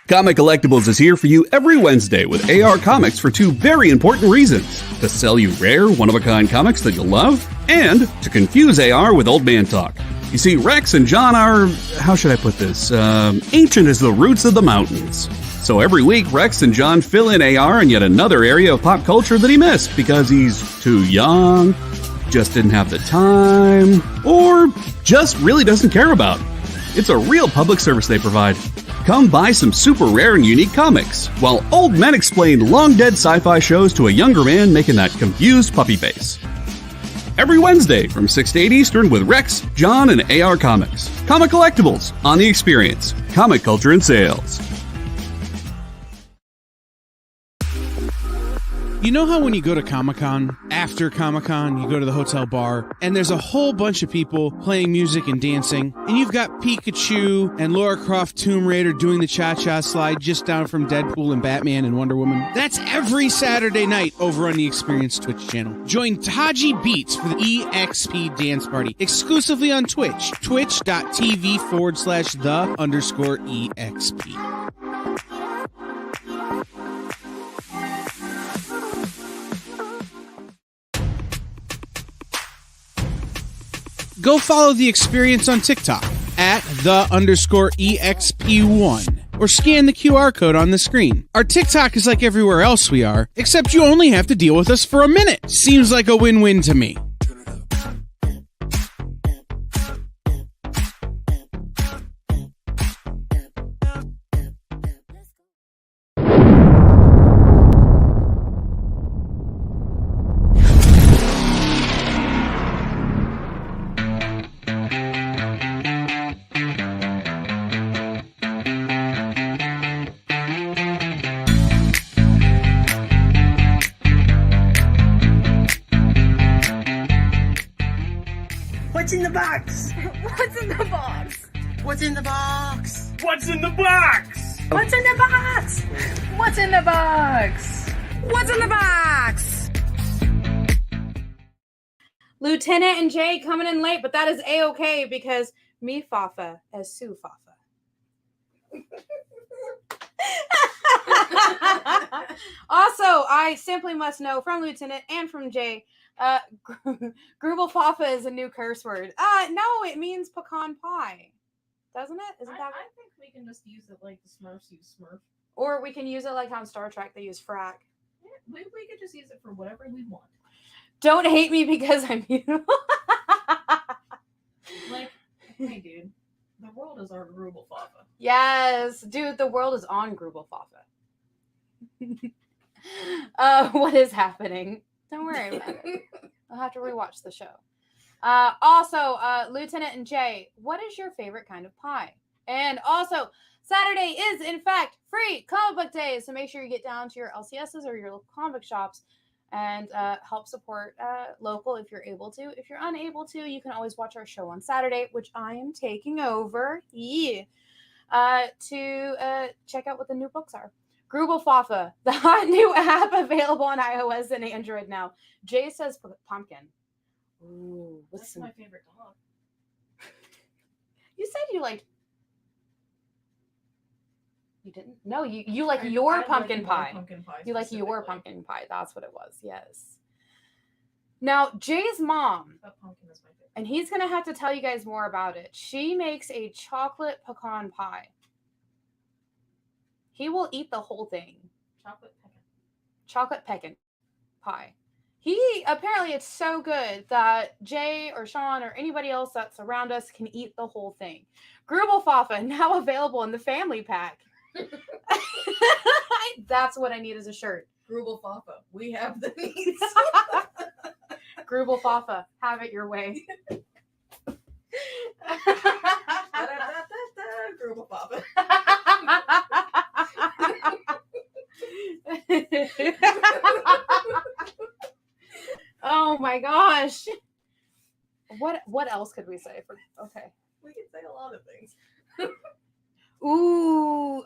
Comic Collectibles is here for you every Wednesday with AR Comics for 2 very important reasons. To sell you rare, one-of-a-kind comics that you'll love, and to confuse AR with old man talk. You see, Rex and John are, how should I put this, ancient as the roots of the mountains. So every week, Rex and John fill in AR in yet another area of pop culture that he missed because he's too young, just didn't have the time, or just really doesn't care about. It's a real public service they provide. Come buy some super rare and unique comics, while old men explain long-dead sci-fi shows to a younger man making that confused puppy face. Every Wednesday from 6 to 8 Eastern with Rex, John, and AR Comics. Comic Collectibles on The Experience. Comic culture and sales. You know how when you go to Comic-Con, after Comic-Con, you go to the hotel bar, and there's a whole bunch of people playing music and dancing, and you've got Pikachu and Lara Croft Tomb Raider doing the cha-cha slide just down from Deadpool and Batman and Wonder Woman? That's every Saturday night over on the Experience Twitch channel. Join Taji Beats for the EXP Dance Party, exclusively on Twitch, twitch.tv/the_EXP. Go follow the Experience on TikTok at @the_EXP1 or scan the QR code on the screen. Our TikTok is like everywhere else we are, except you only have to deal with us for a minute. Seems like a win-win to me. What's in the box? What's in the box? What's in the box? What's in the box? What's in the box? What's in the box? What's in the box? Lieutenant and Jay coming in late, but that is A-okay because me Fafa as Sue Fafa. Also, I simply must know from Lieutenant and from Jay, Grubel Fafa is a new curse word. No, it means pecan pie. Doesn't it? Isn't that? I think we can just use it like the Smurfs use Smurf. Or we can use it like on Star Trek they use frack. Yeah, we could just use it for whatever we want. Don't hate me because I'm beautiful. Like, hey dude, the world is our Grubel Fafa. Yes, dude, the world is on Grubel Fafa. What is happening? Don't worry about it. I'll have to rewatch the show. Also, Lieutenant and Jay, what is your favorite kind of pie? And also, Saturday is, in fact, free comic book day. So make sure you get down to your LCSs or your local comic book shops and help support local if you're able to. If you're unable to, you can always watch our show on Saturday, which I am taking over to check out what the new books are. Grubel Fafa, the hot new app available on iOS and Android now. Jay says pumpkin. Ooh, That's my favorite dog. You said you liked. You didn't? No, you like your pumpkin pie. You like your pumpkin pie. That's what it was. Yes. Now, Jay's mom, That pumpkin is my favorite. and he's going to have to tell you guys more about it. She makes a chocolate pecan pie. He will eat the whole thing. Chocolate pecan pie. Apparently it's so good that Jay or Sean or anybody else that's around us can eat the whole thing. Grubel Fafa, now available in the family pack. That's what I need as a shirt. Grubel Fafa, we have the needs. Grubel Fafa, have it your way. Grubel Fafa. Oh my gosh. What else could we say? Okay. We can say a lot of things. Ooh,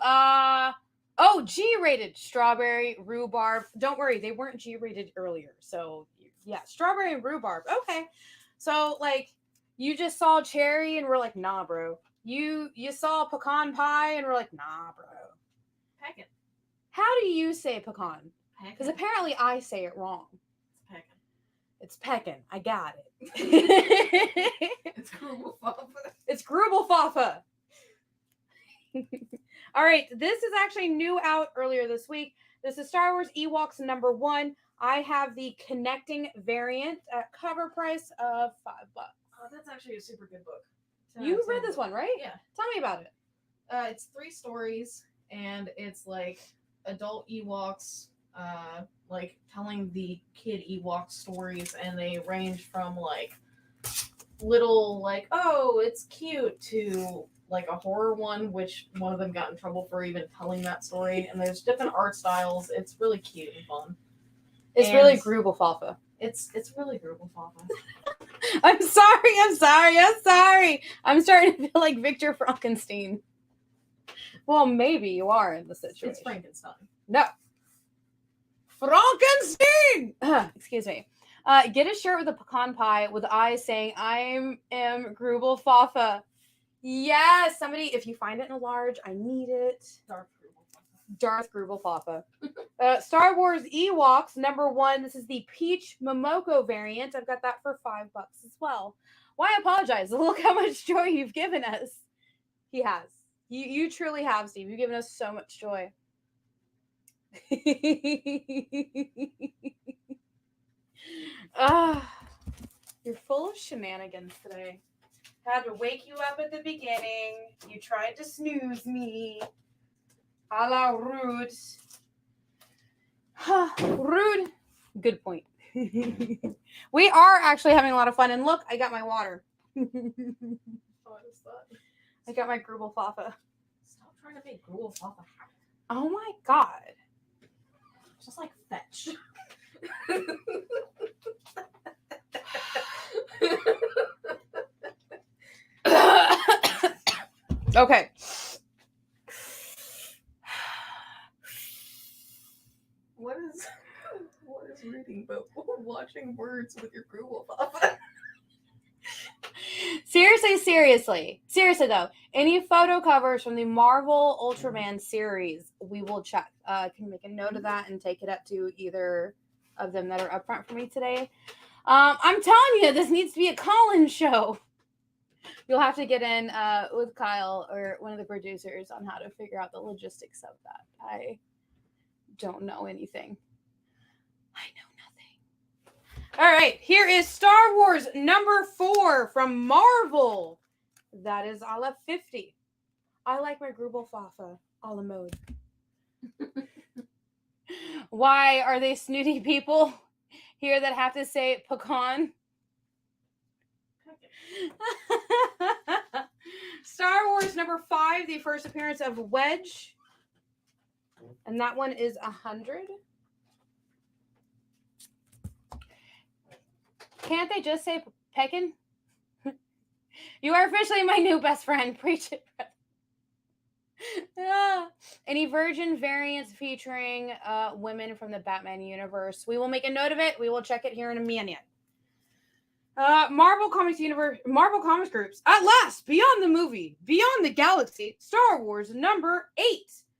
G-rated strawberry, rhubarb. Don't worry, they weren't G-rated earlier. So yeah, strawberry and rhubarb. Okay. So like you just saw cherry and we're like, nah, bro. You saw pecan pie and we're like, nah, bro. Pecan. How do you say pecan? Because Pecan. apparently I say it wrong. Pecan. It's peckin'. I got it. It's Grubel Fafa. It's Grubel Fafa. All right, this is actually new out earlier this week. This is Star Wars Ewoks #1. I have the connecting variant at cover price of $5. Oh, that's actually a super good book. You read this one, right? Yeah. Tell me about it. It's 3 stories, and it's like adult Ewoks, like telling the kid Ewok stories, and they range from like little like, oh, it's cute, to like a horror one, which one of them got in trouble for even telling that story. And there's different art styles. It's really cute and fun. It's And really Grubelfafa. It's really Grubelfafa. I'm sorry. I'm starting to feel like Victor Frankenstein. Well, maybe you are in the situation. It's Frankenstein. No. Frankenstein! Excuse me. Get a shirt with a pecan pie with eyes saying, I am Grubelfafa. Yes, somebody, if you find it in a large, I need it. Darth Grubelfafa. Star Wars Ewoks, number 1. This is the Peach Momoko variant. I've got that for $5 as well. Why apologize? Look how much joy you've given us. He has. You truly have, Steve. You've given us so much joy. You're full of shenanigans today. Had to wake you up at the beginning. You tried to snooze me. A la rude. Rude. Good point. We are actually having a lot of fun. And look, I got my water. What is that? I got my Grubelfafa. Stop trying to make Grubelfafa. Oh my god. Just like fetch. Okay. What is reading but watching words with your Grubelfafa? Seriously though, any photo covers from the Marvel Ultraman series, we will check. Can make a note of that and take it up to either of them that are up front for me today. I'm telling you, this needs to be a call-in show. You'll have to get in with Kyle or one of the producers on how to figure out the logistics of that. I don't know anything. I know nothing. All right, here is Star Wars number 4 from Marvel. That is a la 50. I like my Grubelfafa a la mode. Why are they snooty people here that have to say pecan? Star Wars number 5, the first appearance of Wedge. And that one is 100. Can't they just say Peckin? You are officially my new best friend. Preach it, brother. Any Virgin variants featuring women from the Batman universe. We will make a note of it. We will check it here in a minute. Marvel Comics universe, Marvel Comics groups. At last, beyond the movie, beyond the galaxy. Star Wars number 8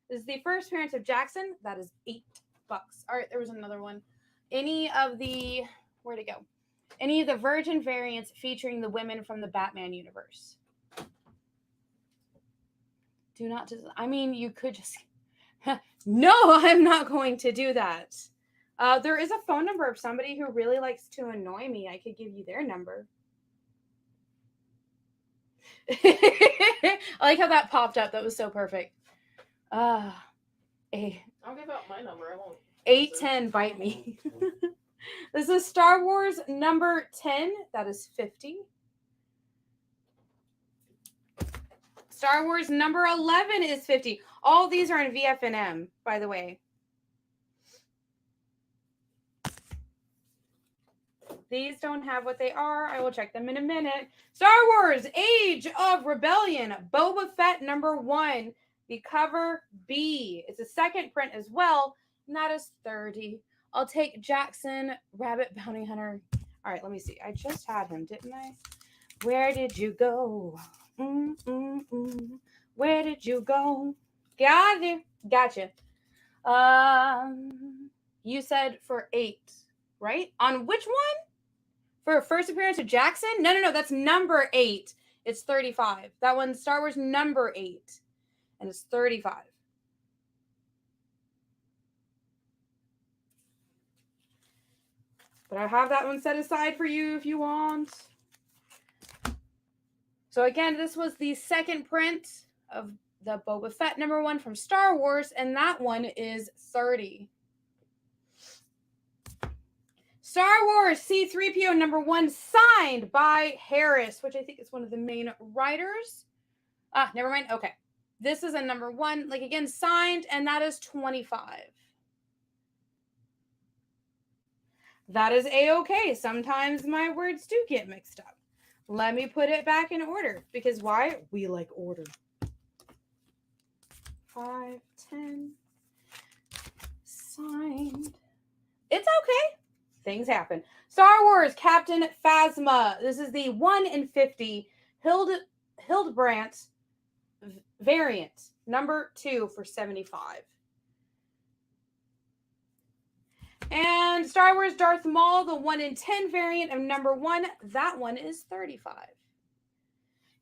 this is the first appearance of Jackson. That is $8. All right, there was another one. Any of the where'd it go? Any of the Virgin variants featuring the women from the Batman universe. Do not just, I mean, you could just, no, I'm not going to do that. There is a phone number of somebody who really likes to annoy me. I could give you their number. I like how that popped up. That was so perfect. I'll give out my number. I won't. 810 bite me. This is Star Wars number 10. That is 50. Star Wars number 11 is 50. All these are in VFNM, by the way. These don't have what they are. I will check them in a minute. Star Wars Age of Rebellion, Boba Fett number 1. The cover B. It's a second print as well. And that is 30. I'll take Jackson, Rabbit Bounty Hunter. All right, let me see. I just had him, didn't I? Where did you go? Where did you go? Gotcha. You said for 8, right? On which one? For first appearance of Jackson? No. That's number 8. It's 35. That one's Star Wars number 8. And it's 35. But I have that one set aside for you if you want. So again, this was the second print of the Boba Fett number 1 from Star Wars, and that one is 30. Star Wars C-3PO number 1 signed by Harris, which I think is one of the main writers. Never mind. Okay. This is a number 1, like again, signed, and that is 25. That is a-okay. Sometimes my words do get mixed up. Let me put it back in order. Because why? We like order. 5, 10. Signed. It's okay. Things happen. Star Wars Captain Phasma. This is the 1 in 50 Hildebrandt variant. Number 2 for $75. And Star Wars Darth Maul, the 1 in 10 variant of number 1. That one is $35.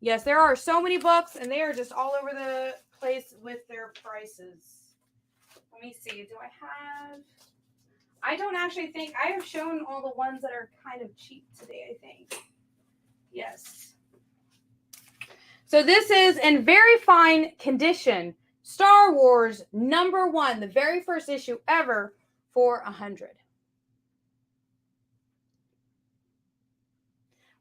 Yes, there are so many books, and they are just all over the place with their prices. Let me see. Do I have... I don't actually think... I have shown all the ones that are kind of cheap today, I think. Yes. So this is in very fine condition. Star Wars number 1, the very first issue ever, for $100.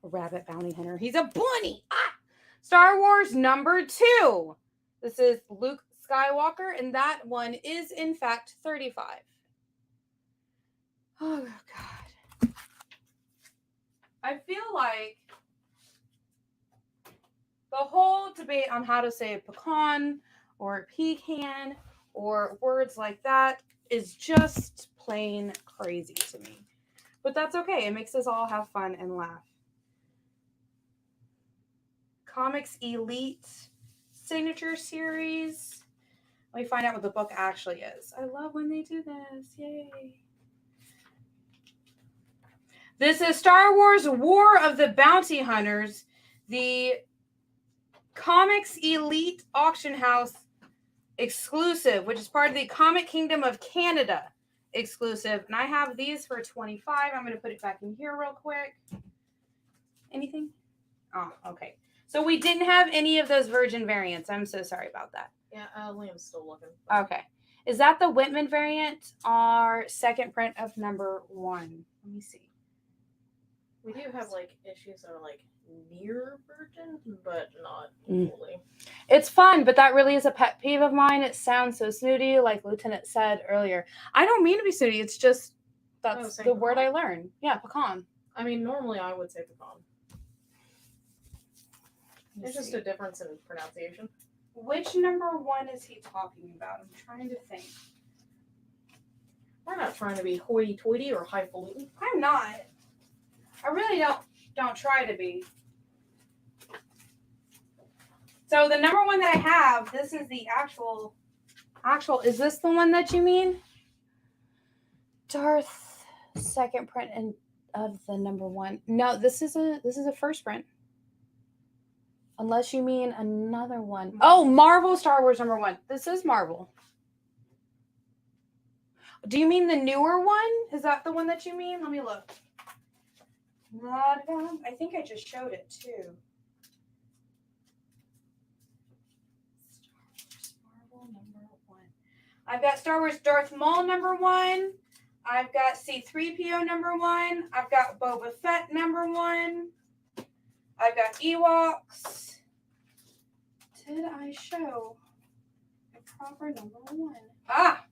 Rabbit bounty hunter. He's a bunny. Ah! Star Wars number 2. This is Luke Skywalker, and that one is in fact $35. Oh God. I feel like the whole debate on how to say pecan or pecan or words like that is just plain crazy to me. But that's okay. It makes us all have fun and laugh. Comics Elite Signature Series. Let me find out what the book actually is. I love when they do this. Yay. This is Star Wars War of the Bounty Hunters, the Comics Elite Auction House exclusive, which is part of the Comic Kingdom of Canada exclusive. And I have these for $25. I'm going to put it back in here real quick. Anything? Oh, okay. So we didn't have any of those Virgin variants. I'm so sorry about that. Yeah, Liam's still looking. Okay. Is that the Whitman variant? Our second print of number 1. Let me see. We do have like issues that are like near Virgin, but not fully. It's fun, but that really is a pet peeve of mine. It sounds so snooty, like Lieutenant said earlier. I don't mean to be snooty. It's just that's the word I learned. Yeah, pecan. I mean, normally I would say pecan. There's just a difference in pronunciation. Which number 1 is he talking about? I'm trying to think. We're not trying to be hoity-toity or highfalutin. I'm not. I really don't try to be. So the number 1 that I have, this is the actual. Is this the one that you mean? Darth second print of the number 1. No, this is a first print. Unless you mean another one. Oh, Marvel Star Wars number 1. This is Marvel. Do you mean the newer one? Is that the one that you mean? Let me look. I think I just showed it too. Star Wars Marvel number 1. I've got Star Wars Darth Maul number 1. I've got C-3PO number 1. I've got Boba Fett number 1. I've got Ewoks. Did I show a proper number 1? Ah,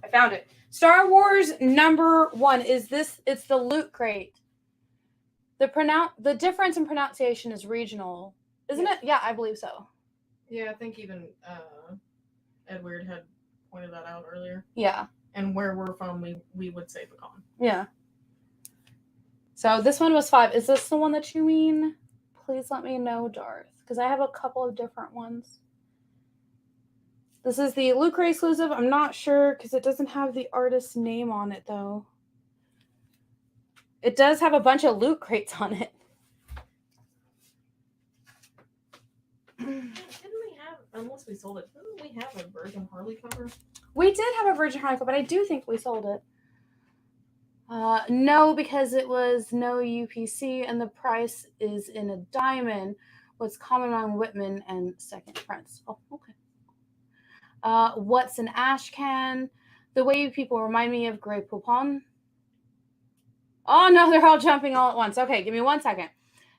I found it. Star Wars number 1 is this. It's the Loot Crate. The difference in pronunciation is regional, isn't it? Yeah, I believe so. Yeah, I think even Edward had pointed that out earlier. Yeah. And where we're from, we would say pecan. Yeah. So this one was 5. Is this the one that you mean? Please let me know, Darth, because I have a couple of different ones. This is the Loot Crate exclusive. I'm not sure because it doesn't have the artist's name on it, though. It does have a bunch of Loot Crates on it. Didn't we have, unless we sold it, didn't we have a Virgin Harley cover? We did have a Virgin Harley, but I do think we sold it. No, because it was no UPC and the price is in a diamond. What's common among Whitman and second prints. Oh, okay. What's an ashcan? The way you people remind me of Grey Poupon. Oh, no, they're all jumping all at once. Okay, give me 1 second.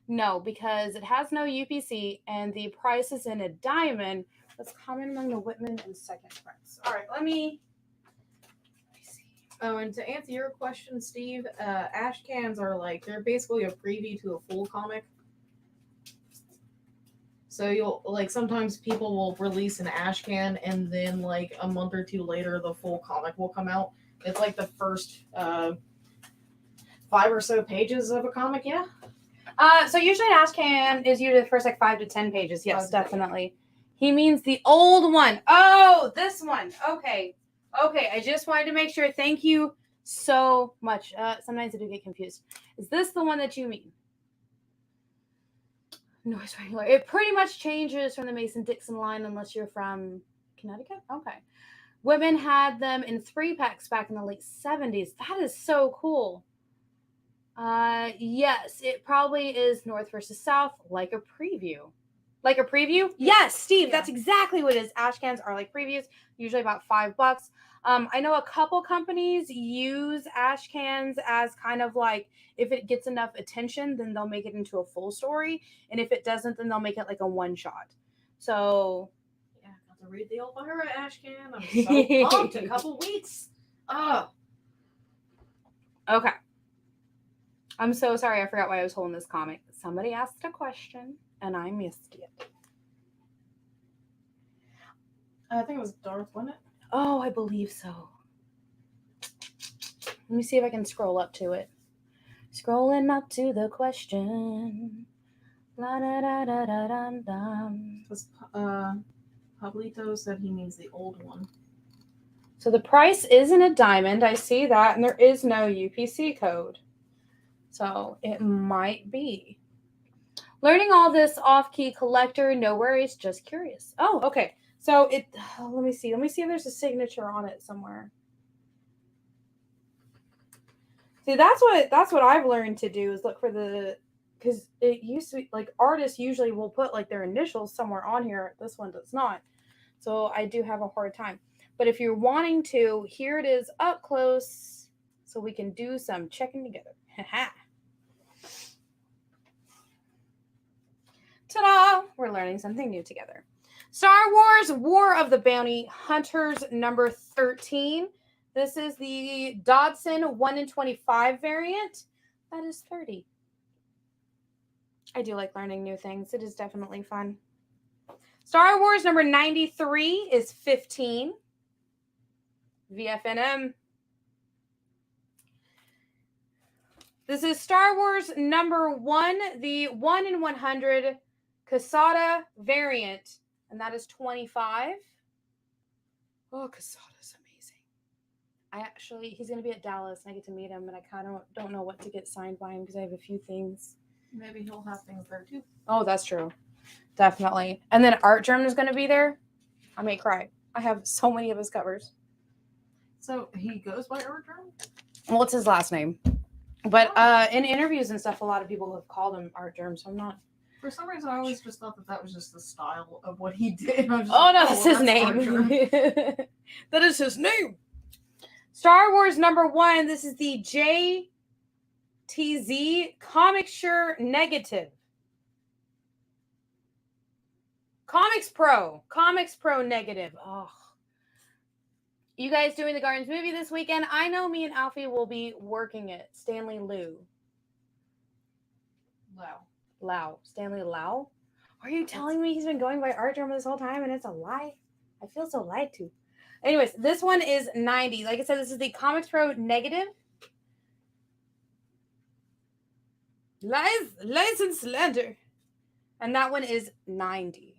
No, because it has no UPC and the price is in a diamond. What's common among the Whitman and second prints. All right, let me see. Oh, and to answer your question, Steve, ashcans are like, they're basically a preview to a full comic. So you'll, like, sometimes people will release an ashcan and then like a month or two later the full comic will come out. It's like the first 5 or so pages of a comic, yeah. So usually an ashcan is usually the first like 5 to 10 pages. Yes, 5 to 10, definitely. He means the old one. Oh, this one. Okay. I just wanted to make sure. Thank you so much. Sometimes I do get confused. Is this the one that you mean? Noise regular. It pretty much changes from the Mason-Dixon line unless you're from Connecticut. Okay. Women had them in 3-packs back in the late 70s. That is so cool. Yes, it probably is North versus South, like a preview. Like a preview? Yes, Steve, that's exactly what it is. Ashcans are like previews, usually about $5. I know a couple companies use ashcans as kind of like, if it gets enough attention, then they'll make it into a full story. And if it doesn't, then they'll make it like a one-shot. So yeah, I got to read the Elvira ashcan. I'm so pumped. A couple weeks. Oh. Okay. I'm so sorry. I forgot why I was holding this comic. Somebody asked a question and I missed it. I think it was Darth, wasn't it? Oh, I believe so. Let me see if I can scroll up to it. Scrolling up to the question. La da da da da da da. Because Pablito said he means the old one. So the price isn't a diamond. I see that, and there is no UPC code. So it might be. Learning all this off-key collector, no worries, just curious. Oh, okay. So it, let me see. Let me see if there's a signature on it somewhere. See, that's what I've learned to do is look for the, because it used to be, like, artists usually will put, like, their initials somewhere on here. This one does not. So I do have a hard time. But if you're wanting to, here it is up close so we can do some checking together. Ta-da! We're learning something new together. Star Wars War of the Bounty Hunters number 13. This is the Dodson 1 in 25 variant. That is 30. I do like learning new things. It is definitely fun. Star Wars number 93 is 15. VFNM. This is Star Wars number 1, the 1 in 100 Casada variant, and that is 25. Oh, Casada's amazing. He's going to be at Dallas, and I get to meet him, and I kind of don't know what to get signed by him because I have a few things. Maybe he'll have things there too. Oh, that's true. Definitely. And then Art Germ is going to be there. I may cry. I have so many of his covers. So he goes by Art Germ? What's his last name? But in interviews and stuff, a lot of people have called him Art Germ, so I'm not. For some reason, I always just thought that was just the style of what he did. Oh, no, that's his name. That is his name. Star Wars number 1. This is the JTZ Comic Sure Negative. Comics Pro Negative. Oh. You guys doing the Gardens movie this weekend? I know me and Alfie will be working it. Stanley Lau. Stanley Lau? Are you telling me he's been going by Art Germ this whole time and it's a lie? I feel so lied to. Anyways, this one is 90. Like I said, this is the Comics Pro Negative. Lies and slander. And that one is 90.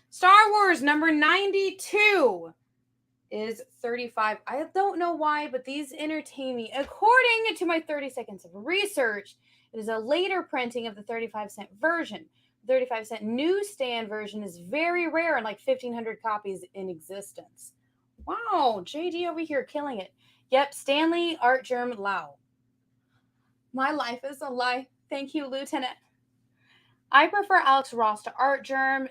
Star Wars number 92 is 35. I don't know why, but these entertain me. According to my 30 seconds of research, it is a later printing of the 35-cent version. The 35-cent newsstand version is very rare and like 1,500 copies in existence. Wow, JD over here killing it. Yep, Stanley Art Germ Lau. My life is a lie. Thank you, Lieutenant. I prefer Alex Ross to Art Germ.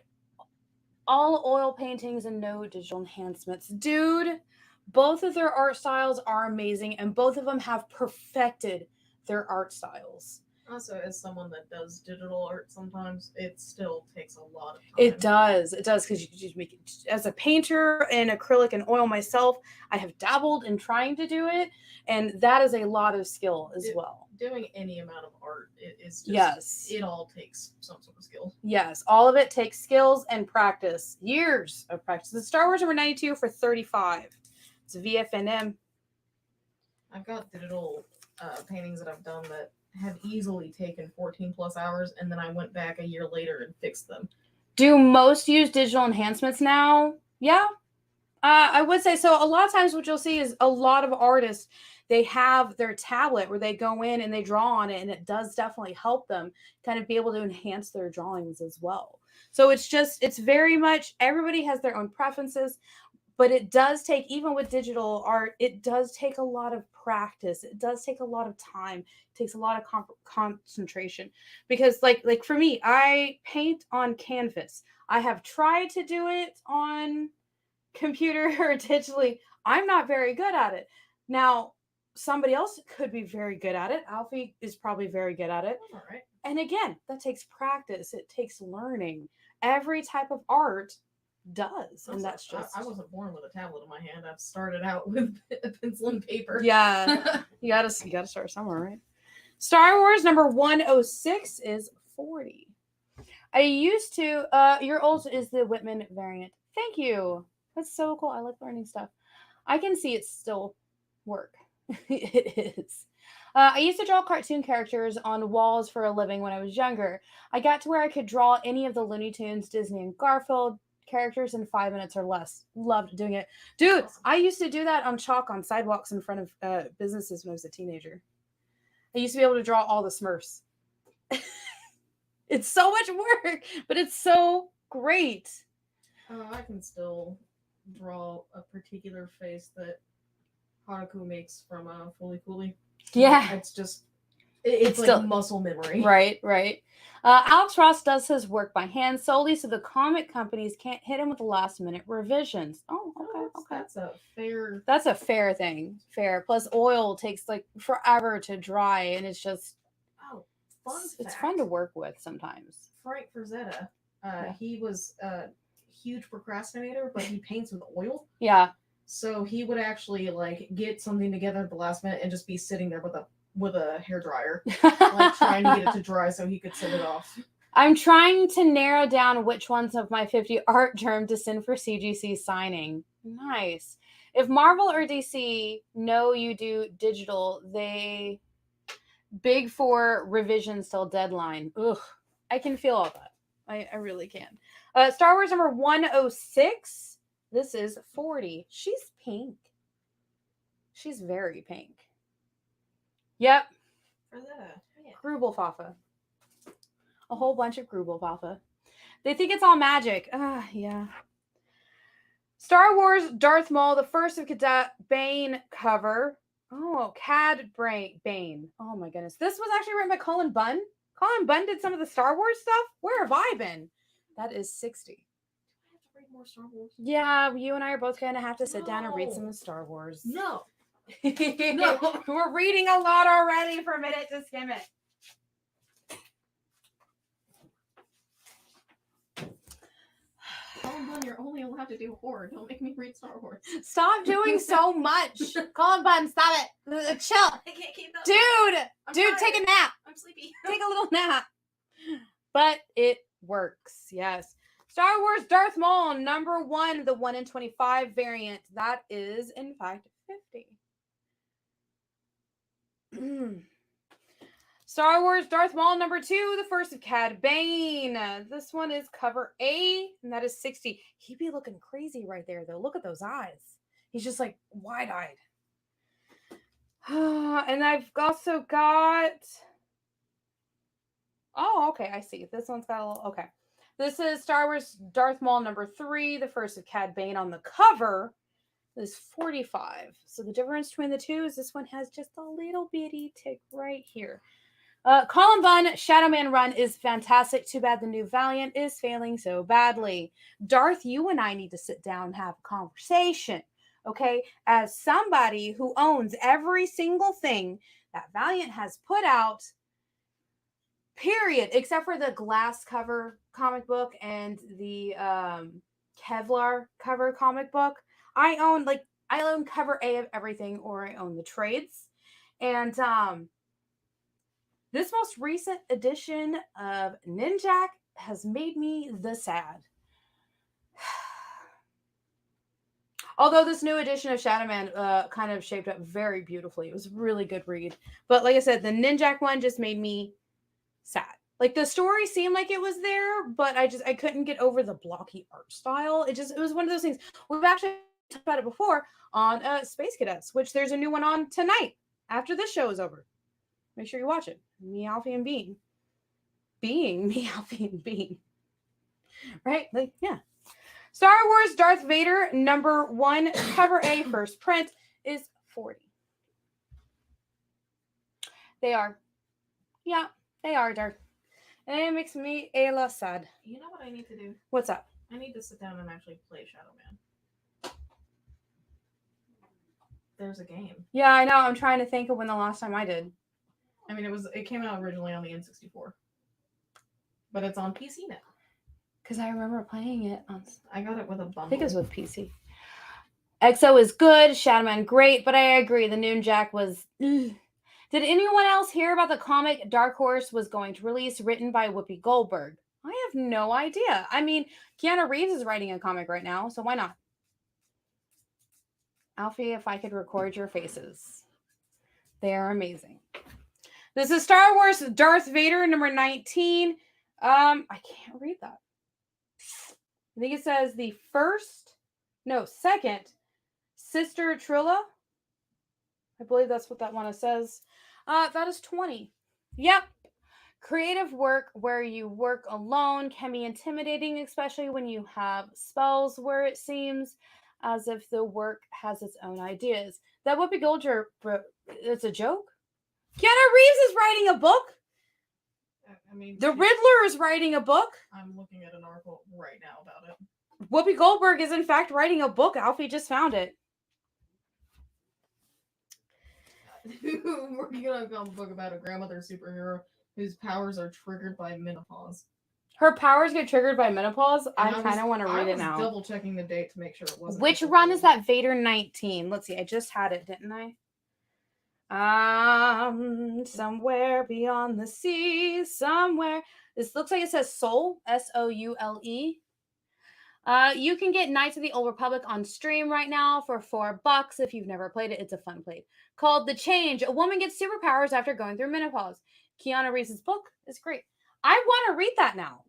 All oil paintings and no digital enhancements. Dude, both of their art styles are amazing, and both of them have perfected their art styles. Also, as someone that does digital art sometimes, it still takes a lot of time. It does, because you make it. As a painter in acrylic and oil myself, I have dabbled in trying to do it, and that is a lot of skill as well. Doing any amount of art is just, yes, it all takes some sort of skill. Yes, all of it takes skills and practice, years of practice. The Star Wars number 92 for 35. It's VFNM. I've got digital paintings that I've done that have easily taken 14 plus hours, and then I went back a year later and fixed them. Do most use digital enhancements now? Yeah, I would say so. A lot of times what you'll see is a lot of artists, they have their tablet where they go in and they draw on it, and it does definitely help them kind of be able to enhance their drawings as well. So it's very much, everybody has their own preferences. But it does take, even with digital art, it does take a lot of practice. It does take a lot of time. It takes a lot of concentration. Because like for me, I paint on canvas. I have tried to do it on computer or digitally. I'm not very good at it. Now, somebody else could be very good at it. Alfie is probably very good at it. All right. And again, that takes practice. It takes learning. Every type of art does, and that's just, I wasn't born with a tablet in my hand. I've started out with a pencil and paper. Yeah. you gotta start somewhere, right? Star Wars number 106 is 40. I used to your old is the Whitman variant. Thank you. That's so cool. I like learning stuff. I can see it still work. It is. I used to draw cartoon characters on walls for a living when I was younger. I got to where I could draw any of the Looney Tunes, Disney, and Garfield characters in 5 minutes or less. Loved doing it. Dude, awesome. I used to do that on chalk on sidewalks in front of businesses when I was a teenager. I used to be able to draw all the Smurfs. It's so much work, but it's so great. I can still draw a particular face that Haruku makes from Fooly Cooly. Yeah. It's just, it's like still muscle memory. Right. Alex Ross does his work by hand solely so the comic companies can't hit him with last-minute revisions. Oh, okay. That's a fair thing. Fair. Plus, oil takes like forever to dry, and it's just it's fun to work with sometimes. Frank Frazetta, he was a huge procrastinator, but he paints with oil. Yeah. So he would actually like get something together at the last minute and just be sitting there with a hairdryer, like trying to get it to dry so he could send it off. I'm trying to narrow down which ones of my 50 art germ to send for CGC signing. Nice. If Marvel or DC know you do digital, they big for revisions till deadline. Ugh, I can feel all that. I really can. Star Wars number 106. This is 40. She's pink. She's very pink. Yep. Grubelfafa. A whole bunch of Grubelfafa. They think it's all magic. Yeah. Star Wars Darth Maul, the first of Cadet Bane cover. Oh, Cad Bane. Oh my goodness. This was actually written by Colin Bunn. Colin Bunn did some of the Star Wars stuff. Where have I been? That is 60. Do I have to read more Star Wars? Yeah, you and I are both going to have to sit down and read some of Star Wars. No. No. We're reading a lot already for a minute to skim it. Colin Bunn, you're only allowed to do horror. Don't make me read Star Wars. Stop doing so much. Colin Bunn, stop it. Chill. I can't keep up. Dude, take a nap. I'm sleepy. Take a little nap. But it works, yes. Star Wars Darth Maul, number 1, the 1 in 25 variant. That is, in fact, 50. Star Wars Darth Maul number 2, the first of Cad Bane. This one is cover A, and that is 60. He'd be looking crazy right there, though. Look at those eyes. He's just like wide-eyed. And I've also got... Oh, okay, I see. This one's got a little... Okay. This is Star Wars Darth Maul number 3, the first of Cad Bane on the cover. Is 45. So the difference between the two is this one has just a little bitty tick right here. Colin Bunn, Shadow Man Run is fantastic. Too bad the new Valiant is failing so badly. Darth, you and I need to sit down and have a conversation, okay? As somebody who owns every single thing that Valiant has put out, Period. Except for the glass cover comic book and the Kevlar cover comic book. I own cover A of everything, or I own the trades. And this most recent edition of Ninjak has made me the sad. Although this new edition of Shadow Man kind of shaped up very beautifully. It was a really good read. But like I said, the Ninjak one just made me sad. Like the story seemed like it was there, but I couldn't get over the blocky art style. It was one of those things. We've actually talked about it before on Space Cadets, which there's a new one on tonight after this show is over. Make sure you watch it. Me, Alfie, and Bean. Being me, Alfie, and Bean. Right? Like, yeah. Star Wars Darth Vader #1 cover A first print is 40. They are. Yeah, they are, Darth. And it makes me a la sad. You know what I need to do? What's up? I need to sit down and actually play Shadow Man. There's a game. Yeah, I know. I'm trying to think of when the last time I did. I mean, it came out originally on the N64. But it's on PC now. Because I remember playing it on... I got it with a bundle. I think it was with PC. EXO is good. Shadowman, great. But I agree. The Noonjack was... Ugh. Did anyone else hear about the comic Dark Horse was going to release, written by Whoopi Goldberg? I have no idea. I mean, Keanu Reeves is writing a comic right now, so why not? Alfie, if I could record your faces. They are amazing. This is Star Wars Darth Vader #19. I can't read that. I think it says second Sister Trilla. I believe that's what that one says. That is 20. Yep. Creative work where you work alone can be intimidating, especially when you have spells where it seems as if the work has its own ideas. That Whoopi Goldberg, it's a joke? Keanu Reeves is writing a book? I mean, the Riddler is writing a book? I'm looking at an article right now about it. Whoopi Goldberg is in fact writing a book. Alfie just found it. Working on a book about a grandmother superhero whose powers are triggered by menopause. Her powers get triggered by menopause? I kind of want to read it now. I was double checking the date to make sure it wasn't. Which run is that Vader 19? Let's see. I just had it, didn't I? Somewhere beyond the sea, somewhere. This looks like it says Soul, Soule. You can get Knights of the Old Republic on stream right now for $4 if you've never played it. It's a fun play. Called The Change. A woman gets superpowers after going through menopause. Keanu Reeves' book is great. I want to read that now.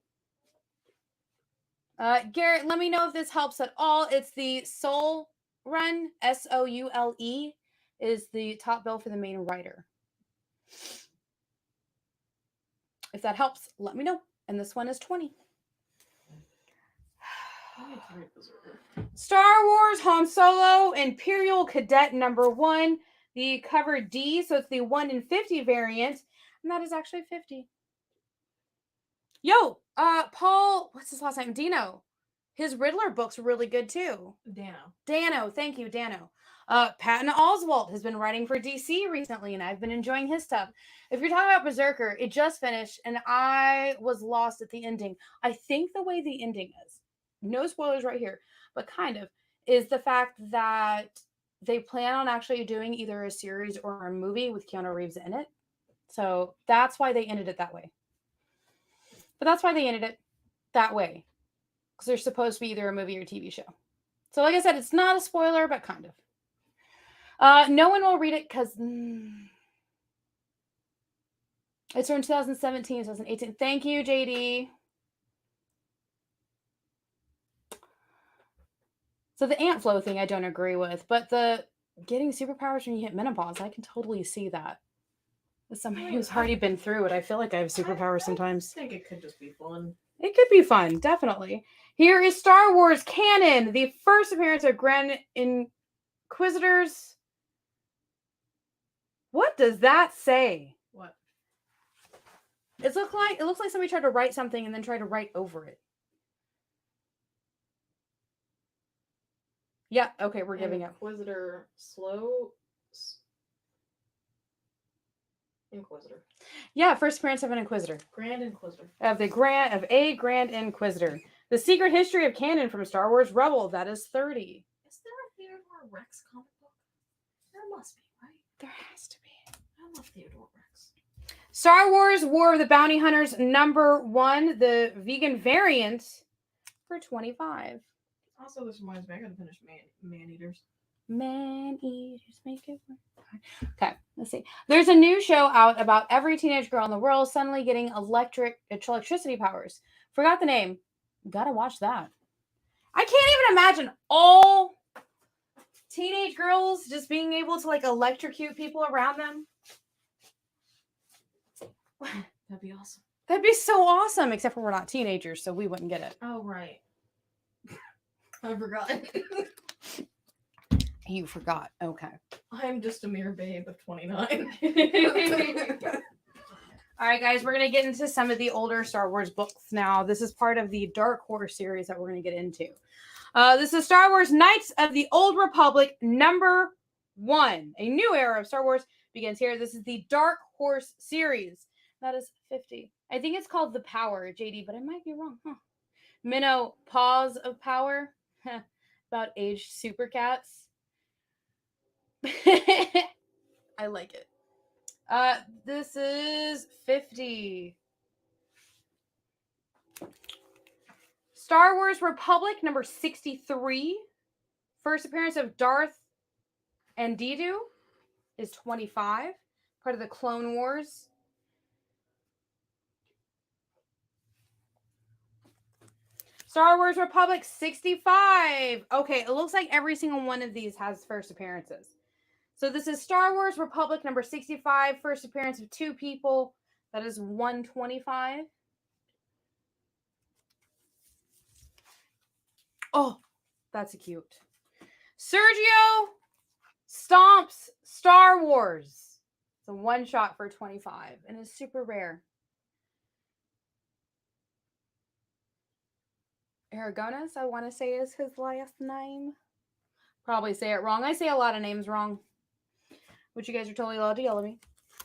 Garrett, let me know if this helps at all. It's the Soul run, Soule, is the top bill for the main writer. If that helps, let me know. And this one is 20. Star Wars Han Solo Imperial Cadet #1. The cover D, so it's the 1 in 50 variant. And that is actually 50. Yo, Paul, what's his last name? Dino. His Riddler book's really good too. Dano, thank you, Dano. Patton Oswalt has been writing for DC recently, and I've been enjoying his stuff. If you're talking about Berserker, it just finished, and I was lost at the ending. I think the way the ending is, no spoilers right here, but kind of, is the fact that they plan on actually doing either a series or a movie with Keanu Reeves in it. So that's why they ended it that way. But that's why they ended it that way. Because they're supposed to be either a movie or a TV show. So like I said, it's not a spoiler, but kind of. No one will read it because it's from 2017, 2018. Thank you, JD. So the ant flow thing I don't agree with, but the getting superpowers when you hit menopause, I can totally see that. As somebody who's already been through it, I feel like I have superpowers sometimes. I think it could just be fun. It could be fun, definitely. Here is Star Wars canon, the first appearance of Grand Inquisitors. What does that say? What? It looks like somebody tried to write something and then tried to write over it. Yeah, okay, we're giving up. Inquisitor slow. Inquisitor. Yeah, first appearance of an Inquisitor. Grand Inquisitor. Of a Grand Inquisitor. The Secret History of Canon from Star Wars Rebel. That is 30. Is there a Theodore Rex comic book? There must be, right? There has to be. I love Theodore Rex. Star Wars War of the Bounty Hunters #1, the vegan variant, for 25. Also, this reminds me, I gotta finish Man-Eaters. Man-Eaters make it work. Okay, let's see. There's a new show out about every teenage girl in the world suddenly getting electricity powers. Forgot the name. Gotta watch that. I can't even imagine all teenage girls just being able to like electrocute people around them. That'd be awesome. That'd be so awesome, except for we're not teenagers, so we wouldn't get it. Oh, right. I forgot. You forgot. Okay. I'm just a mere babe of 29. All right, guys, we're going to get into some of the older Star Wars books now. This is part of the Dark Horse series that we're going to get into. This is Star Wars Knights of the Old Republic #1. A new era of Star Wars begins here. This is the Dark Horse series. That is 50. I think it's called The Power, JD, but I might be wrong. Minnow Paws of Power. About aged super cats. I like it. This is 50. Star Wars Republic #63. First appearance of Darth and Didu is 25. Part of the Clone Wars. Star Wars Republic 65. Okay, it looks like every single one of these has first appearances. So this is Star Wars Republic #65, first appearance of 2 people. That is 125. Oh, that's cute. Sergio Stomps Star Wars. It's a one-shot for 25, and it's super rare. Aragonis, I want to say is his last name. Probably say it wrong. I say a lot of names wrong, which you guys are totally allowed to yell at me.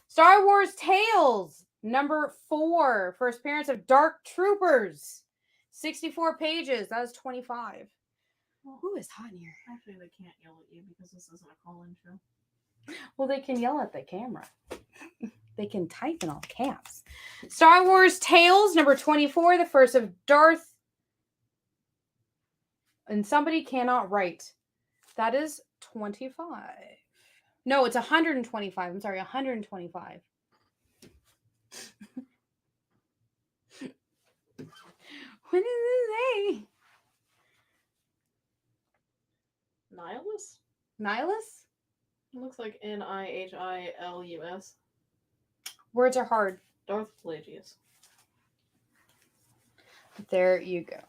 Star Wars Tales #4. First appearance of Dark Troopers. 64 pages. That was 25. Well, who is hot in here? Actually, they can't yell at you because this isn't a call-in show. Well, they can yell at the camera. They can type in all caps. Star Wars Tales #24. The first of Darth. And somebody cannot write. That is 25. No, it's 125. I'm sorry, 125. What does it say? Nihilus? Nihilus? It looks like Nihilus. Words are hard. Darth Plagueis. There you go.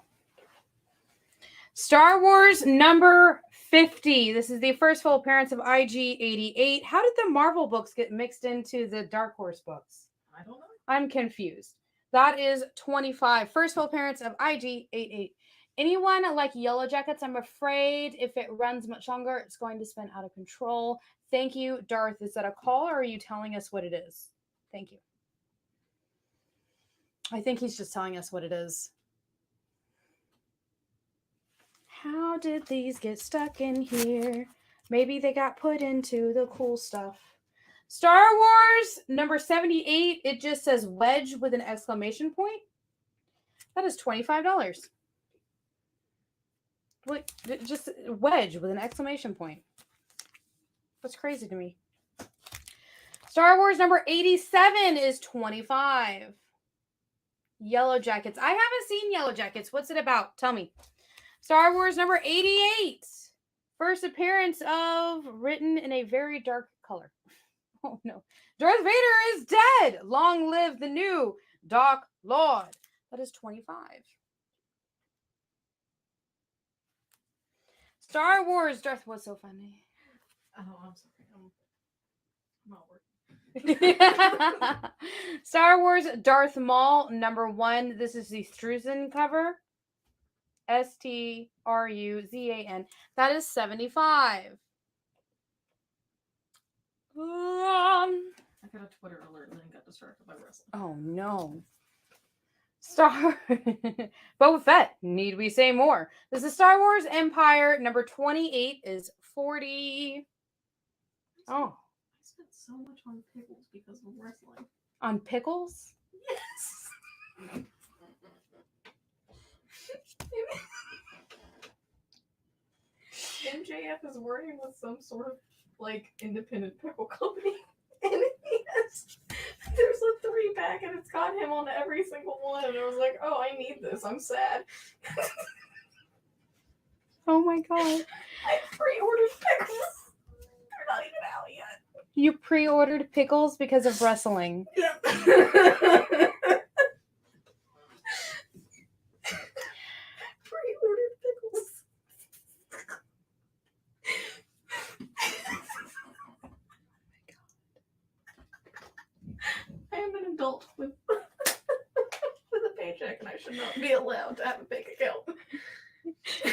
Star Wars #50. This is the first full appearance of IG-88. How did the Marvel books get mixed into the Dark Horse books? I don't know. I'm confused. That is 25. First full appearance of IG-88. Anyone like Yellow Jackets? I'm afraid if it runs much longer, it's going to spin out of control. Thank you, Darth. Is that a call or are you telling us what it is? Thank you. I think he's just telling us what it is. How did these get stuck in here? Maybe they got put into the cool stuff. Star Wars #78. It just says Wedge with an exclamation point. That is $25. What? Just Wedge with an exclamation point. That's crazy to me. Star Wars #87 is 25. Yellow Jackets. I haven't seen Yellow Jackets. What's it about? Tell me. Star Wars #88. First appearance of written in a very dark color. Oh no. Darth Vader is dead. Long live the new Dark Lord. That is 25. Star Wars Darth was so funny. Oh, I'm sorry. I'm not working. Star Wars Darth Maul #1. This is the Struzan cover. Struzan. That is 75. I I got a Twitter alert and then got distracted by wrestling. Oh no. Boba Fett. Need we say more? This is Star Wars Empire. Number 28 is 40. Oh. I spent so much on pickles because of wrestling. On pickles? Yes. MJF is working with some sort of like independent pickle company, and there's a 3-pack, and it's got him on every single one. And I was like, oh, I need this. I'm sad. Oh my god! I pre-ordered pickles. They're not even out yet. You pre-ordered pickles because of wrestling. Yeah. Pre-ordered pickles. I am an adult with a paycheck, and I should not be allowed to have a bank account.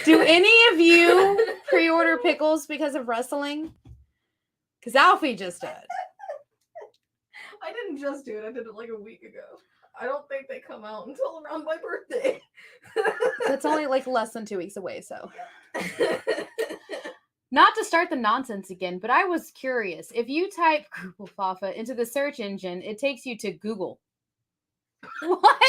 Do any of you pre-order pickles because of wrestling? Because Alfie just did. I didn't just do it. I did it like a week ago. I don't think they come out until around my birthday. That's only like less than 2 weeks away, so. Not to start the nonsense again, but I was curious. If you type Google Fafa into the search engine, it takes you to Google. What?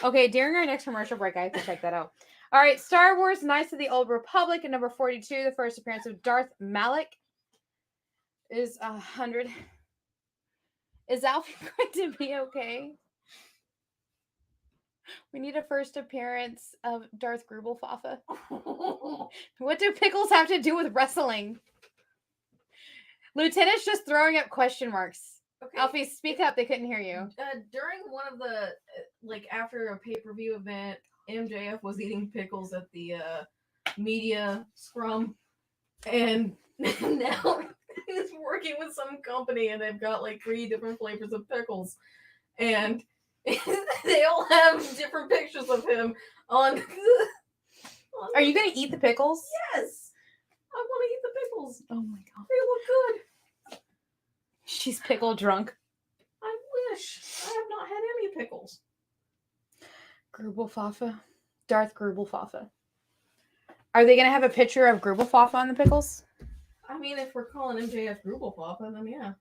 Okay, during our next commercial break, I have to check that out. All right, Star Wars Knights of the Old Republic at number 42, the first appearance of Darth Malak is 100. Is Alfie going to be okay? We need a first appearance of Darth Grubel Fafa. What do pickles have to do with wrestling? Lieutenant's just throwing up question marks. Okay. Alfie, speak up. They couldn't hear you. During one of the, like, after a pay-per-view event, MJF was eating pickles at the media scrum, and now he's working with some company, and they've got like 3 different flavors of pickles, and they all have different pictures of him on. Are you going to eat the pickles? Yes, I want to eat the pickles. Oh my god. They look good. She's pickle drunk. I wish I have not had any pickles. Grubel Fafa. Darth Grubel Fafa. Are they going to have a picture of Grubel Fafa on the pickles? I mean, if we're calling MJF Grubel Fafa, then yeah.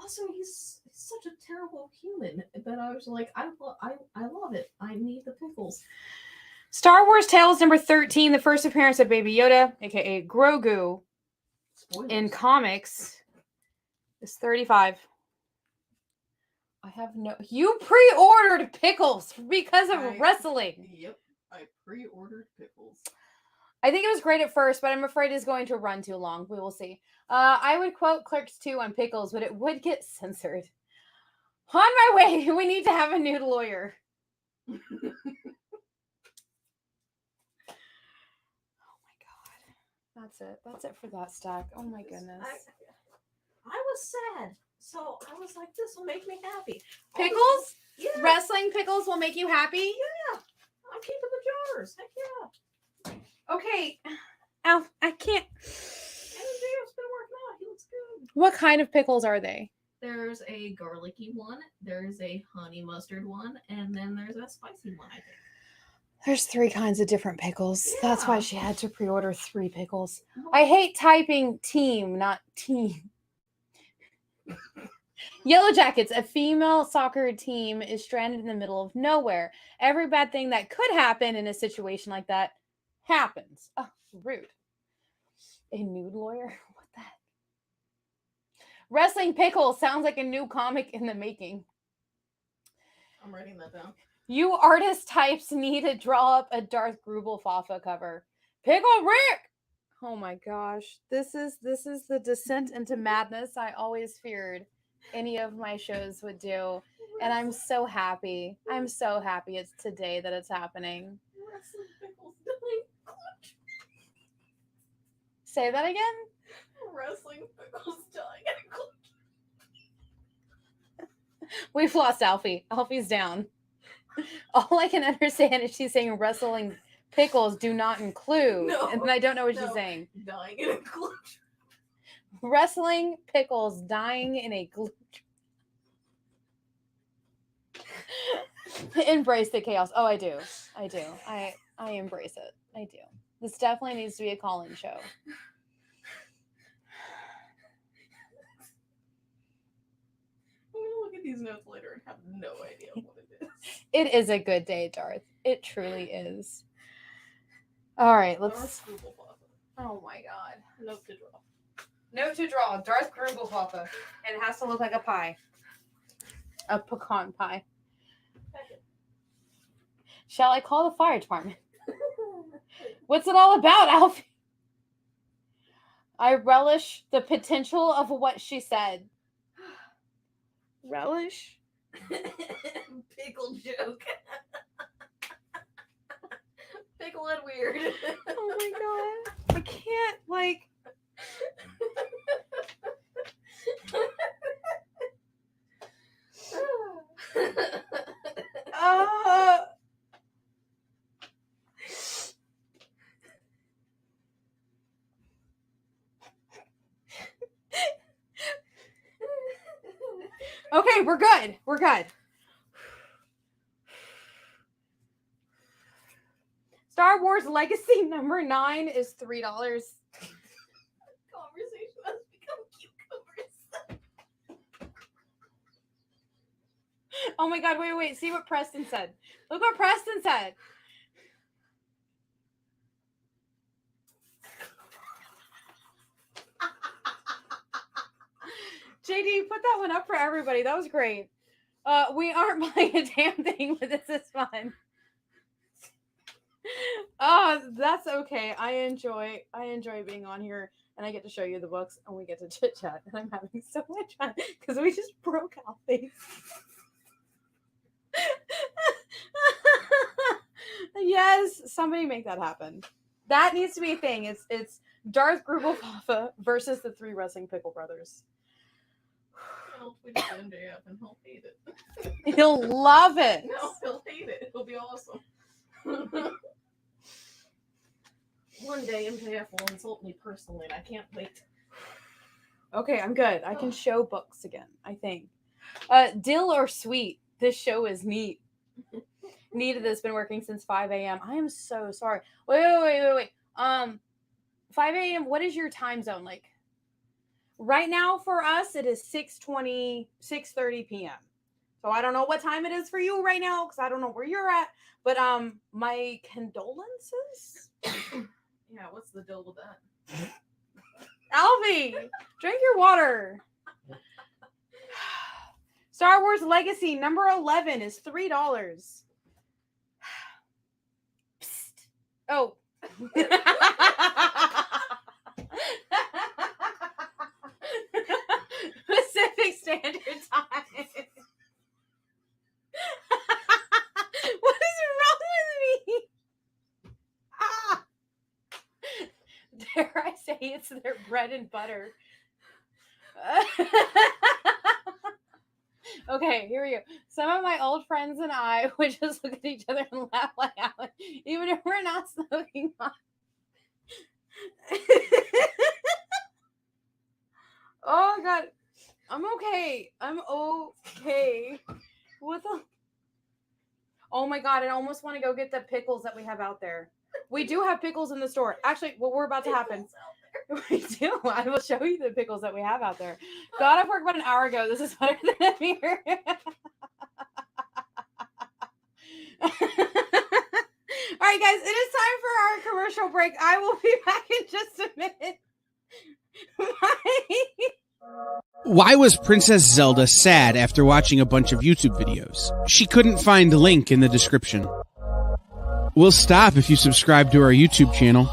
Also, he's such a terrible human that I was like, I love it. I need the pickles. Star Wars Tales number 13, the first appearance of Baby Yoda, aka Grogu, Spoilers. in comics is 35. I have no. You pre-ordered pickles because of wrestling. Yep, I pre-ordered pickles. I think it was great at first, but I'm afraid it's going to run too long. We will see. I would quote Clerks 2 on pickles, but it would get censored. On my way, we need to have a nude lawyer. Oh my god. That's it. That's it for that stack. Oh my goodness. I was sad, so I was like, this will make me happy. Pickles? Yeah. Wrestling pickles will make you happy? Yeah. I'm keeping the jars. Heck yeah. Okay. Alf, I can't. MJF's been working out. He looks good. What kind of pickles are they? There's a garlicky one, there's a honey mustard one, and then there's a spicy one, I think. There's 3 kinds of different pickles. Yeah. That's why she had to pre-order 3 pickles. I hate typing team, not team. Yellow Jackets, a female soccer team, is stranded in the middle of nowhere. Every bad thing that could happen in a situation like that happens. Oh, rude. A nude lawyer? What the heck? Wrestling Pickle sounds like a new comic in the making. I'm writing that down. You artist types need to draw up a Darth Grubel Fafa cover. Pickle Rick! Oh my gosh. This is the descent into madness I always feared any of my shows would do. And I'm so happy. I'm so happy it's today that it's happening. Wrestling Pickles dying. Say that again? Wrestling Pickles dying. We've lost Alfie. Alfie's down. All I can understand is she's saying wrestling pickles do not include. No, and I don't know what no. she's saying. Dying in a clutch. Wrestling pickles dying in a embrace the chaos. Oh, I do. I embrace it. I do. This definitely needs to be a call-in show. I'm gonna look at these notes later and have no idea what it is. It is a good day, Darth. It truly is. All right, let's. Oh my God. Note to draw. Note to draw. Darth Grumblefluffer. And it has to look like a pie. A pecan pie. Shall I call the fire department? What's it all about, Alfie? I relish the potential of what she said. Relish? Pickle joke. Pickle and weird. Oh my God. I can't, like. Okay, we're good. We're good. Star Wars Legacy number 9 is $3. Conversation has become cucumbers. Oh my God, wait. See what Preston said. Look what Preston said. JD, put that one up for everybody. That was great. We aren't playing a damn thing, but this is fun. That's okay. I enjoy being on here, and I get to show you the books, and we get to chit chat, and I'm having so much fun because we just broke Alfie. Yes, somebody make that happen. That needs to be a thing. It's Darth Grumblefluffer versus the 3 wrestling pickle brothers. I'll tweet it to MJF and he'll hate it. He'll love it. No, he'll hate it. It'll be awesome. One day MJF will insult me personally and I can't wait. Okay, I'm good. I can show books again, I think. Dill or Sweet. This show is neat. Nita that's been working since 5 a.m. I am so sorry. Wait. 5 a.m. What is your time zone like? Right now for us, it is 6:30 p.m. So I don't know what time it is for you right now because I don't know where you're at. But my condolences. Yeah, what's the deal with that? Alfie, drink your water. Star Wars Legacy number 11 is $3. Psst. Oh. Pacific Standard Time. What is wrong with me? Dare I say it's their bread and butter. Okay, here we go. Some of my old friends and I would just look at each other and laugh like Alan, even if we're not smoking pot. Oh God, I'm okay. What the? Oh my God, I almost want to go get the pickles that we have out there. We do have pickles in the store. Actually, what we're about to happen. We do. I will show you the pickles that we have out there. Got off work about an hour ago. This is better than a beer. All right, guys, it is time for our commercial break. I will be back in just a minute. Bye. Why was Princess Zelda sad after watching a bunch of YouTube videos? She couldn't find a link in the description. We'll stop if you subscribe to our YouTube channel.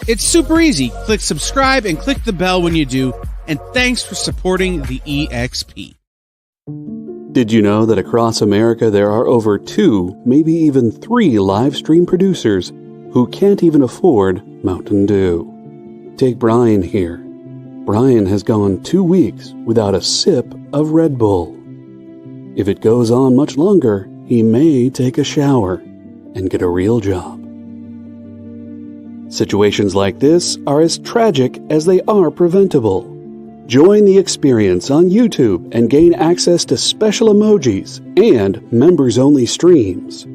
It's super easy. Click subscribe and click the bell when you do. And thanks for supporting the EXP. Did you know that across America there are over 2, maybe even 3 live stream producers who can't even afford Mountain Dew? Take Brian here. Brian has gone 2 weeks without a sip of Red Bull. If it goes on much longer, he may take a shower and get a real job. Situations like this are as tragic as they are preventable. Join the experience on YouTube and gain access to special emojis and members-only streams.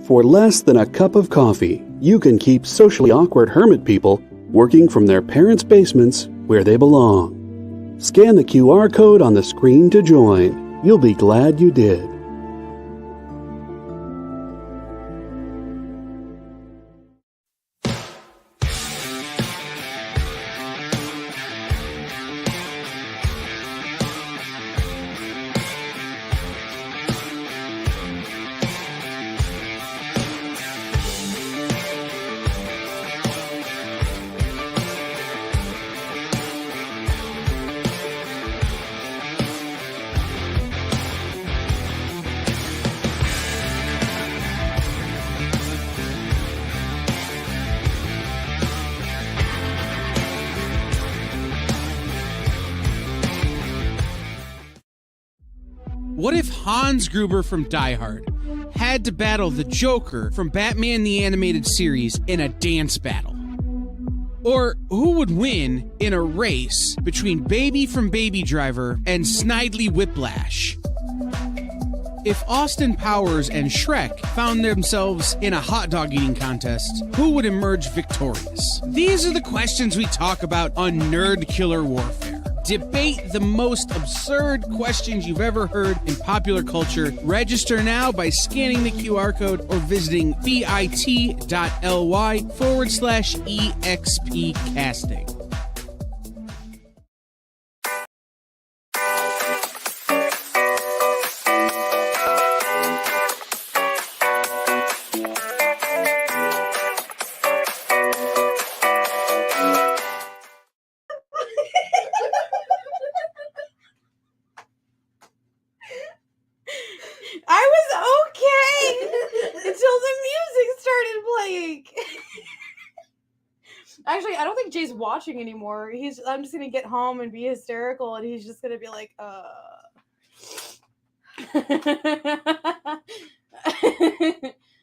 For less than a cup of coffee, you can keep socially awkward hermit people working from their parents' basements where they belong. Scan the QR code on the screen to join. You'll be glad you did. What if Hans Gruber from Die Hard had to battle the Joker from Batman the Animated Series in a dance battle? Or who would win in a race between Baby from Baby Driver and Snidely Whiplash? If Austin Powers and Shrek found themselves in a hot dog eating contest, who would emerge victorious? These are the questions we talk about on Nerd Killer Warfare. Debate the most absurd questions you've ever heard in popular culture. Register now by scanning the QR code or visiting bit.ly/EXP casting. I was okay until the music started playing. Actually, I don't think Jay's watching anymore. I'm just gonna get home and be hysterical, and he's just gonna be like,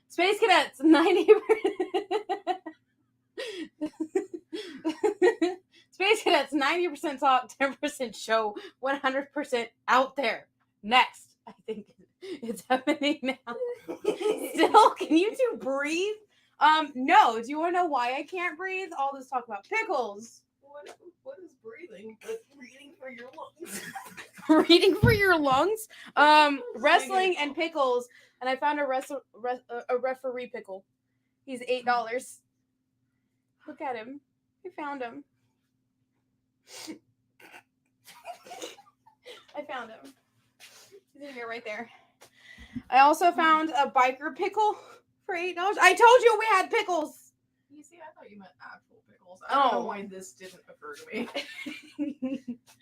Space Cadets, 90%. Space Cadets, 90% talk, 10% show, 100% out there. Next. I think it's happening now. Still, can you two breathe? No. Do you want to know why I can't breathe? All this talk about pickles. What is breathing? But reading for your lungs. Reading for your lungs? Wrestling and pickles. And I found a referee pickle. He's $8. Look at him. I found him. I found him. He's in here right there. I also found a biker pickle for $8. I told you we had pickles. You see, I thought you meant actual pickles. I don't know why this didn't occur to me.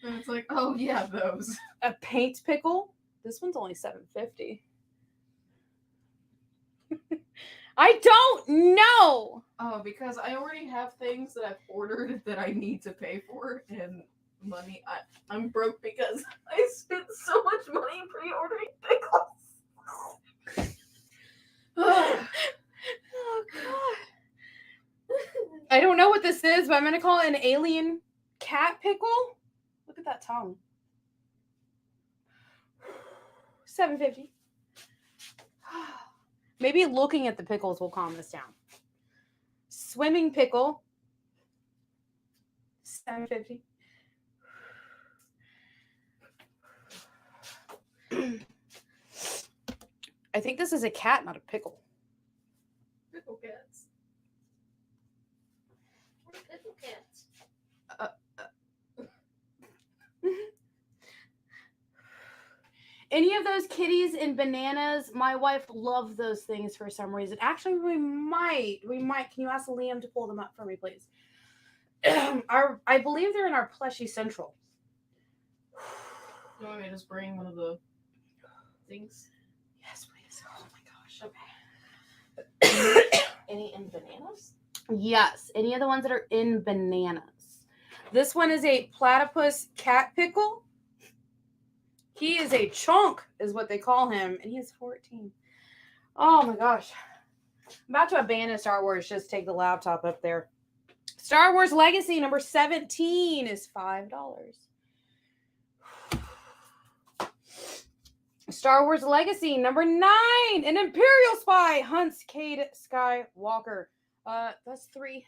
And it's like, oh yeah, those. A paint pickle. This one's only $7.50. I don't know. Oh, because I already have things that I've ordered that I need to pay for, and money. I'm broke because I spent so much money pre-ordering pickles. Oh God. I don't know what this is, but I'm gonna call it an alien cat pickle. Look at that tongue. $7.50. Maybe looking at the pickles will calm us down. Swimming pickle. $7.50. I think this is a cat, not a pickle. Pickle cats. What are pickle cats? Any of those kitties in bananas? My wife loves those things for some reason. Actually, we might. Can you ask Liam to pull them up for me, please? I believe they're in our plushie central. You want me to just bring one of the things? Yes, please. Oh my gosh. Okay. Any in bananas? Yes, any of the ones that are in bananas. This one is a platypus cat pickle. He is a chunk, is what they call him, and he is 14. Oh my gosh. I'm about to abandon Star Wars. Just take the laptop up there. Star Wars Legacy number 17 is $5. Star Wars Legacy number 9. An Imperial spy hunts Cade Skywalker. That's 3.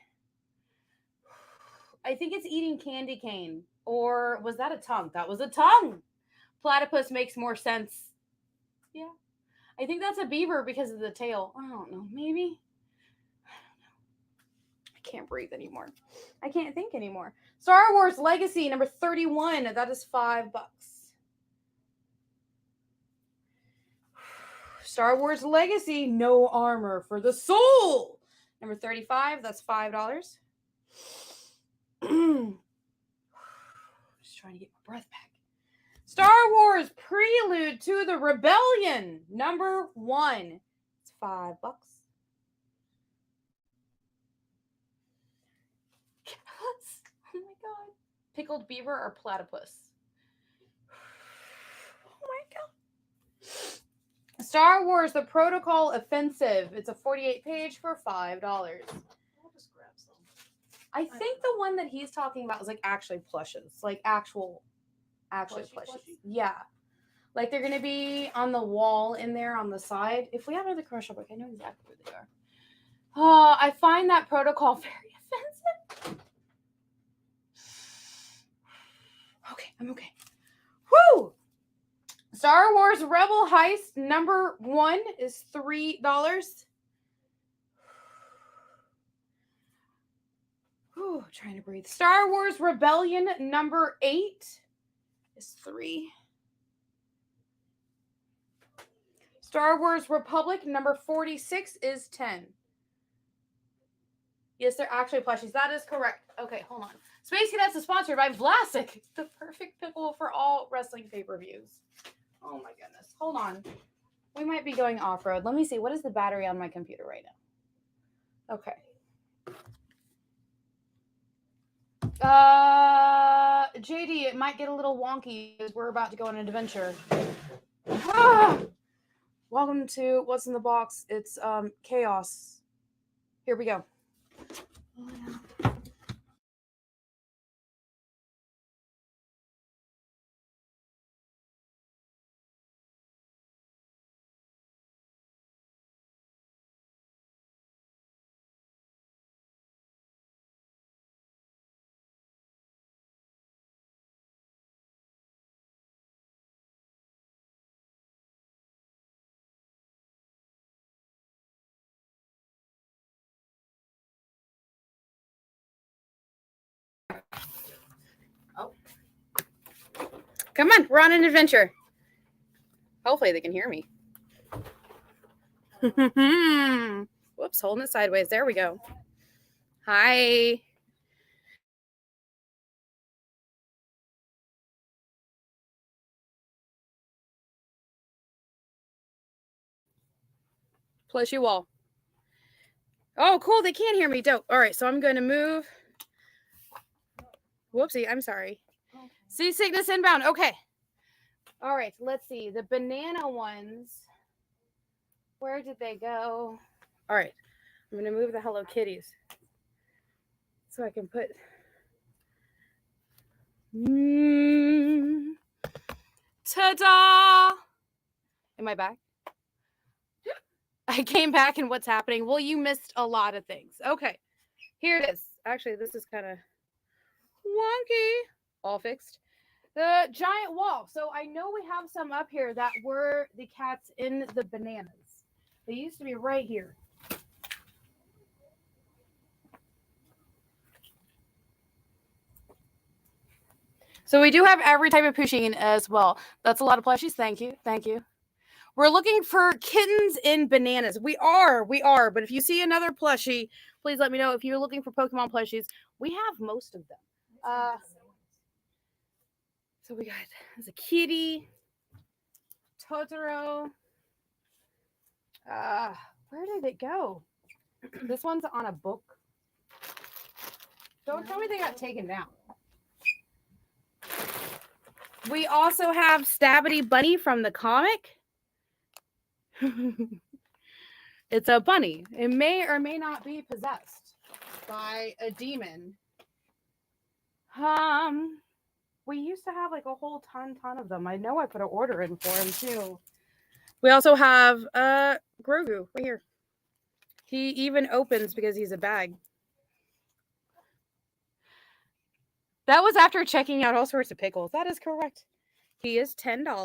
I think it's eating candy cane. Or was that a tongue? That was a tongue. Platypus makes more sense. Yeah. I think that's a beaver because of the tail. I don't know. Maybe. I don't know. I can't breathe anymore. I can't think anymore. Star Wars Legacy number 31. That is $5. Star Wars Legacy, no armor for the soul. Number 35, that's $5. Just trying to get my breath back. Star Wars Prelude to the Rebellion, number 1. It's $5. Oh my god. Pickled beaver or platypus? Oh my god. Star Wars The Protocol Offensive. It's a 48-page for $5. I'll just grab some. I think the one that he's talking about is like actually plushes, like actual plushes. Yeah, like they're gonna be on the wall in there on the side. If we have another commercial break, I know exactly where they are. Oh, I find that protocol very offensive. Okay, I'm okay. Woo! Star Wars Rebel Heist number 1 is $3. Whew, trying to breathe. Star Wars Rebellion number 8 is $3. Star Wars Republic number 46 is $10. Yes, they're actually plushies. That is correct. Okay, hold on. Space Cadets is sponsored by Vlasic, the perfect pickle for all wrestling pay-per-views. Oh my goodness. Hold on. We might be going off-road. Let me see. What is the battery on my computer right now? Okay. JD, it might get a little wonky because we're about to go on an adventure. Welcome to What's in the Box. It's chaos. Here we go. Oh. Come on, we're on an adventure. Hopefully they can hear me. Whoops, holding it sideways. There we go. Hi. Plushie wall. Oh, cool. They can't hear me. Dope. All right, so I'm going to move. Whoopsie. I'm sorry. Okay. Seasickness inbound. Okay. All right. Let's see. The banana ones. Where did they go? All right. I'm going to move the Hello Kitties so I can put. Ta-da! Am I back? I came back and what's happening? Well, you missed a lot of things. Okay. Here it is. Actually, this is kind of wonky. All fixed. The giant wall. So I know we have some up here that were the cats in the bananas. They used to be right here. So we do have every type of pushing as well. That's a lot of plushies. Thank you. Thank you. We're looking for kittens in bananas. We are. But if you see another plushie, please let me know. If you're looking for Pokemon plushies, we have most of them. So we got there's a kitty, Totoro. Where did it go? This one's on a book. Don't tell me they got taken down. We also have Stabbity Bunny from the comic. It's a bunny. It may or may not be possessed by a demon. We used to have like a whole ton of them. I know I put an order in for him too. We also have Grogu right here. He even opens because he's a bag. That was after checking out all sorts of pickles. That is correct. He is $10. I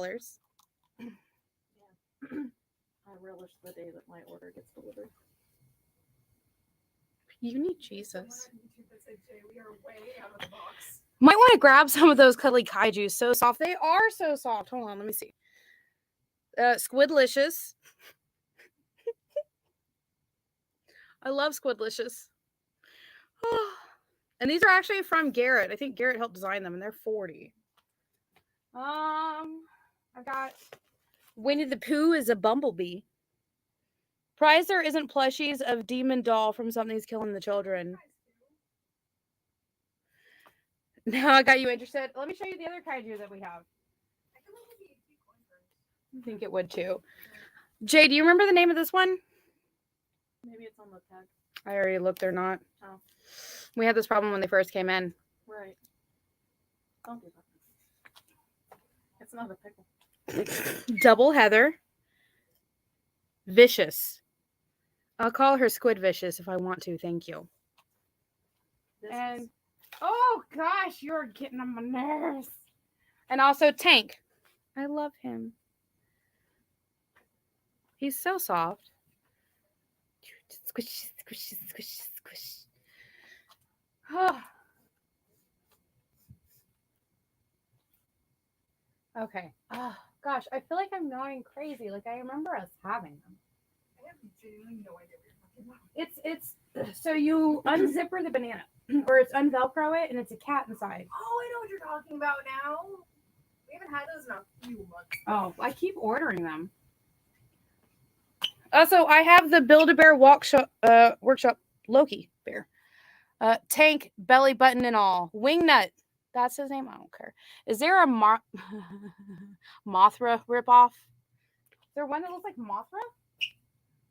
relish the day that my order gets delivered. You need Jesus. We are way out of the box. Might want to grab some of those cuddly kaiju. So soft. They are so soft. Hold on, let me see. Squidlicious. I love Squidlicious. And these are actually from Garrett. I think Garrett helped design them, and they're $40. I got Winnie the Pooh is a bumblebee. Prize there isn't plushies of Demon Doll from Something's Killing the Children. Now I got you interested. Let me show you the other kaiju that we have. I think it would too. Jay, do you remember the name of this one? Maybe it's on the tag. I already looked. They're not. Oh. We had this problem when they first came in. Right. Don't do that. It's not a pickle. Double Heather. Vicious. I'll call her Squid Vicious if I want to. Thank you. And oh gosh, you're getting on my nerves. And also Tank. I love him. He's so soft. Squish, squish, squish, squish. Okay. Oh gosh, I feel like I'm going crazy. Like I remember us having them. I have genuinely no idea what you're talking about. It's so you unzipper the banana, or it's unvelcro it, and it's a cat inside. Oh, I know what you're talking about now. We haven't had those in a few months. Oh, I keep ordering them. Also, I have the Build-A-Bear workshop Loki bear. Tank, belly button and all. Wingnut. That's his name. I don't care. Is there a Mothra ripoff? Is there one that looks like Mothra?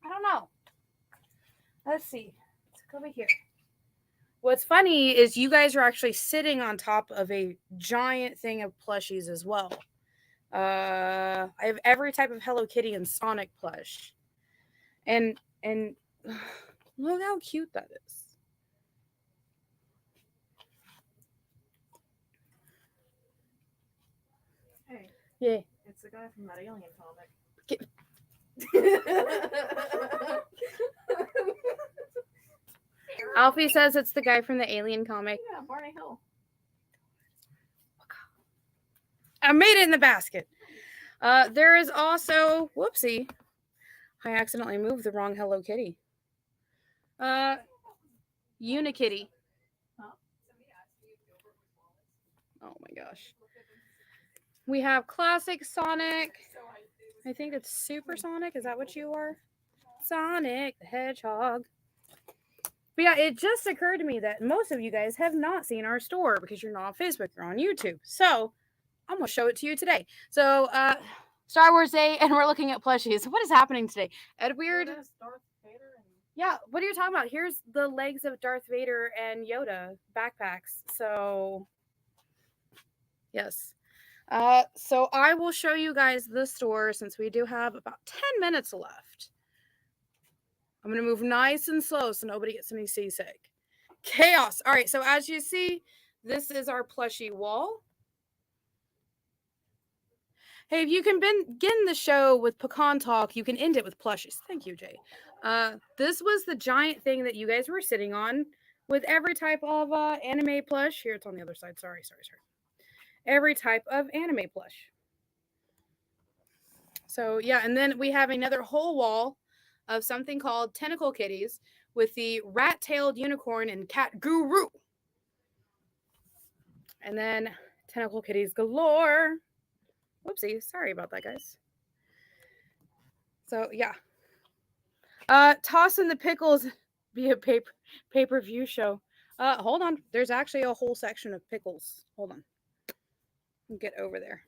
I don't know. Let's see. Let's go over here. What's funny is you guys are actually sitting on top of a giant thing of plushies as well. I have every type of Hello Kitty and Sonic plush. And look how cute that is. Hey. Yeah. It's the guy from that alien comic. Alfie says it's the guy from the Alien comic. Yeah, Barney Hill. I made it in the basket. There is also, whoopsie, I accidentally moved the wrong Hello Kitty. Unikitty. Oh my gosh. We have classic Sonic. I think it's Super Sonic. Is that what you are? Sonic the Hedgehog. But yeah, it just occurred to me that most of you guys have not seen our store because you're not on Facebook, you're on YouTube. So I'm going to show it to you today. So, Star Wars Day, and we're looking at plushies. What is happening today? Edward? Yeah, what are you talking about? Here's the legs of Darth Vader and Yoda backpacks. So, yes. So I will show you guys the store since we do have about 10 minutes left. I'm going to move nice and slow so nobody gets any seasick. Chaos. All right, so as you see, this is our plushie wall. Hey, if you can begin the show with pecan talk, you can end it with plushies. Thank you, Jay. This was the giant thing that you guys were sitting on with every type of anime plush. Here, it's on the other side. Sorry. Every type of anime plush. So, yeah, and then we have another whole wall of something called Tentacle Kitties with the rat-tailed unicorn and cat guru. And then Tentacle Kitties galore. Whoopsie, sorry about that, guys. So, yeah. Tossing the pickles be a pay-per-view show. Hold on. There's actually a whole section of pickles. Hold on. Get over there.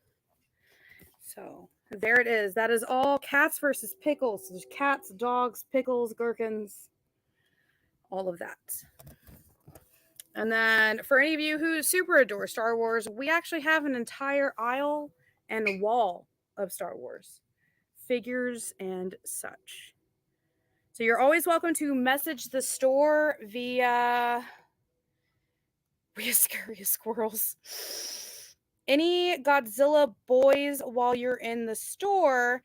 So, there it is. That is all cats versus pickles. There's cats, dogs, pickles, gherkins, all of that. And then for any of you who super adore Star Wars, we actually have an entire aisle and a wall of Star Wars figures and such. So you're always welcome to message the store via Scary Squirrels. Any Godzilla boys while you're in the store.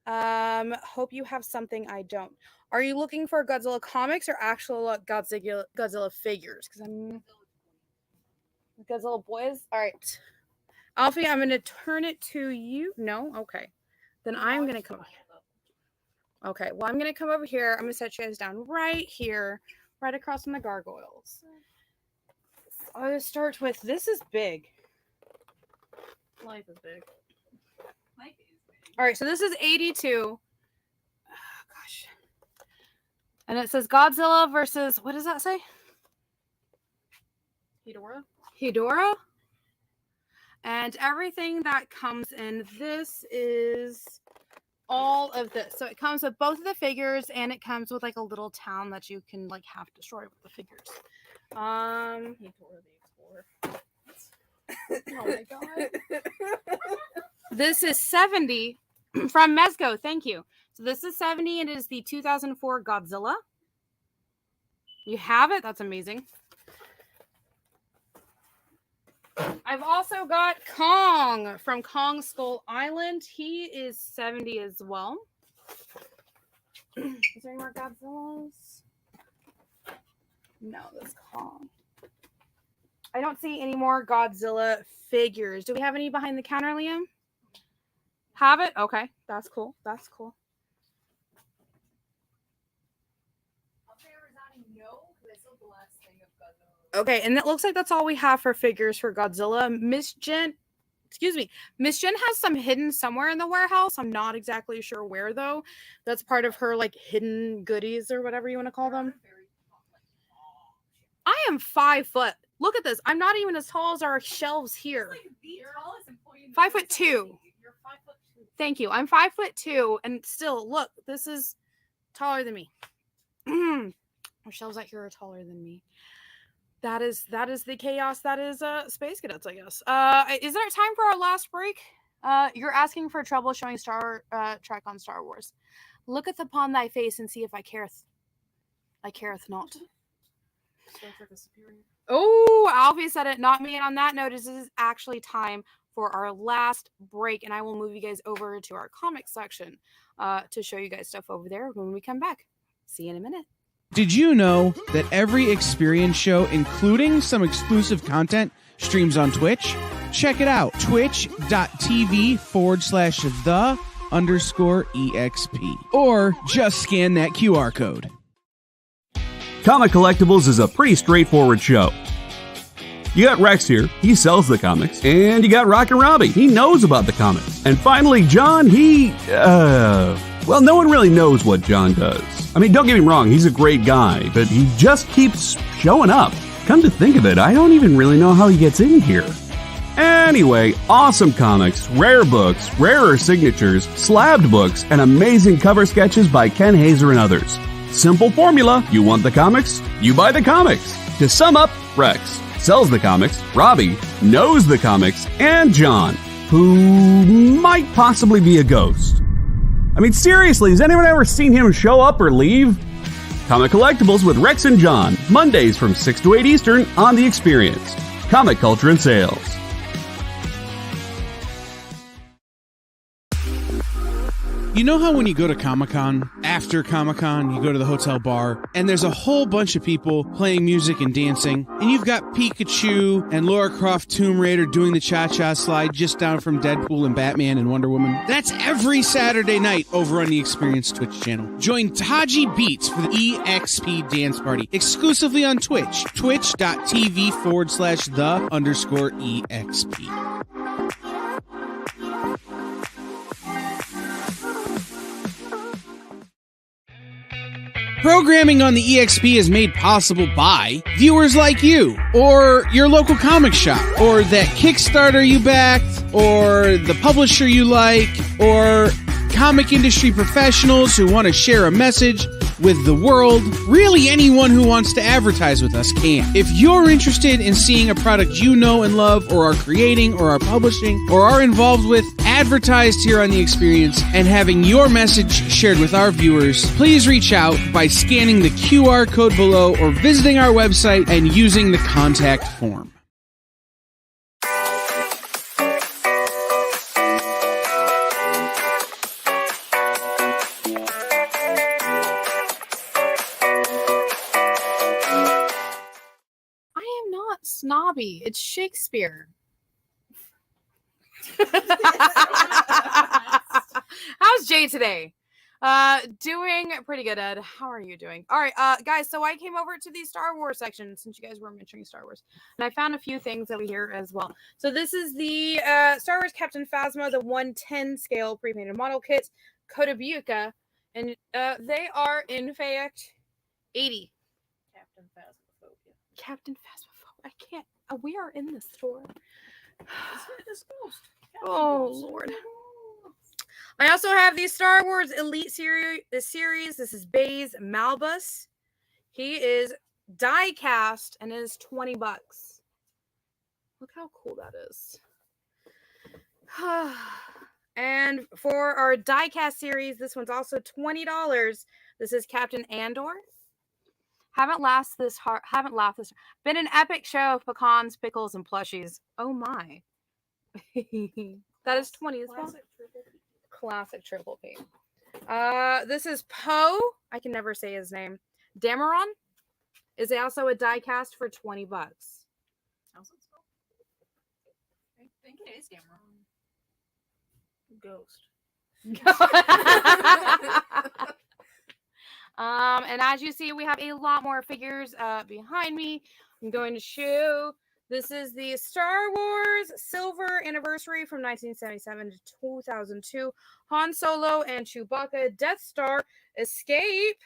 Hope you have something I don't. Are you looking for Godzilla comics or actual Godzilla figures? Because I'm Godzilla boys. All right, Alfie, I'm gonna turn it to you. No, okay. Then I'm gonna come. Okay, well, I'm gonna come over here. I'm gonna set you guys down right here, right across from the gargoyles. I'm gonna start with this is big. Life is big. All right, so this is 82. Oh, gosh. And it says Godzilla versus, what does that say? Hedorah. And everything that comes in this is all of this. So it comes with both of the figures, and it comes with like a little town that you can like half destroy with the figures. Hedorah the Explorer. Oh my god. This is 70 from Mezco. Thank you. So this is 70, and it is the 2004 Godzilla. You have it? That's amazing. I've also got Kong from Kong Skull Island. He is 70 as well. Is there any more Godzillas? No, that's Kong. I don't see any more Godzilla figures. Do we have any behind the counter, Liam? Have it? Okay. That's cool. That's cool. Okay, and it looks like that's all we have for figures for Godzilla. Miss Jen has some hidden somewhere in the warehouse. I'm not exactly sure where, though. That's part of her, like, hidden goodies or whatever you want to call them. I am 5 foot. Look at this. I'm not even as tall as our shelves here. 5'2". Thank you. I'm 5'2", and still, look, this is taller than me. Our shelves out here are taller than me. That is the chaos that is Space Cadets, I guess. Is it time for our last break? You're asking for trouble showing Star Trek on Star Wars. Looketh upon thy face and see if I careth. I careth not. Star Trek is superior. Oh, Alfie said it, not me. And on that note, this is actually time for our last break, and I will move you guys over to our comics section to show you guys stuff over there when we come back. See you in a minute. Did you know that every experience show, including some exclusive content, streams on Twitch? Check it out, twitch.tv/the_EXP. Or just scan that QR code. Comic Collectibles is a pretty straightforward show. You got Rex here, he sells the comics, and you got Rockin' Robbie, he knows about the comics. And finally, John, well, no one really knows what John does. I mean, don't get me wrong, he's a great guy, but he just keeps showing up. Come to think of it, I don't even really know how he gets in here. Anyway, awesome comics, rare books, rarer signatures, slabbed books, and amazing cover sketches by Ken Hazer and others. Simple formula, you want the comics, you buy the comics. To sum up, Rex sells the comics, Robbie knows the comics, and John, who might possibly be a ghost. I mean, seriously, has anyone ever seen him show up or leave? Comic Collectibles with Rex and John, Mondays from 6 to 8 Eastern on The Experience. Comic Culture and Sales. You know how when you go to Comic-Con, after Comic-Con, you go to the hotel bar, and there's a whole bunch of people playing music and dancing, and you've got Pikachu and Lara Croft Tomb Raider doing the cha-cha slide just down from Deadpool and Batman and Wonder Woman? That's every Saturday night over on the Experience Twitch channel. Join Taji Beats for the EXP Dance Party, exclusively on Twitch, twitch.tv/the_EXP. Programming on the EXP is made possible by viewers like you, or your local comic shop, or that Kickstarter you backed, or the publisher you like, or comic industry professionals who want to share a message with the world. Really, anyone who wants to advertise with us can. If you're interested in seeing a product you know and love, or are creating, or are publishing, or are involved with advertised here on The Experience and having your message shared with our viewers, please reach out by scanning the QR code below or visiting our website and using the contact form. I am not snobby. It's Shakespeare. How's Jay today? Doing pretty good, Ed. How are you doing? All right, guys, so I came over to the Star Wars section since you guys were mentioning Star Wars, and I found a few things that we hear as well. So this is the Star Wars Captain Phasma, the 110 scale pre-painted model kit, Kotobuka, and they are in fact 80. Captain Phasmophobia. Captain Phasmophobia. I can't. We are in the store. It's Ghost. Oh Lord. I also have the Star Wars Elite series. This is Baze Malbus. He is die cast and is $20. Look how cool that is. And for our die cast series, this one's also $20. This is Captain Andor. Haven't laughed this hard. Been an epic show of pecans, pickles, and plushies. Oh my. That is 20 as well. Classic triple P. This is Poe. I can never say his name. Dameron is also a die cast for $20. How's it spelled? I think it is Dameron. Ghost. And as you see, we have a lot more figures behind me. I'm going to show. This is the Star Wars Silver Anniversary from 1977 to 2002. Han Solo and Chewbacca, Death Star, Escape.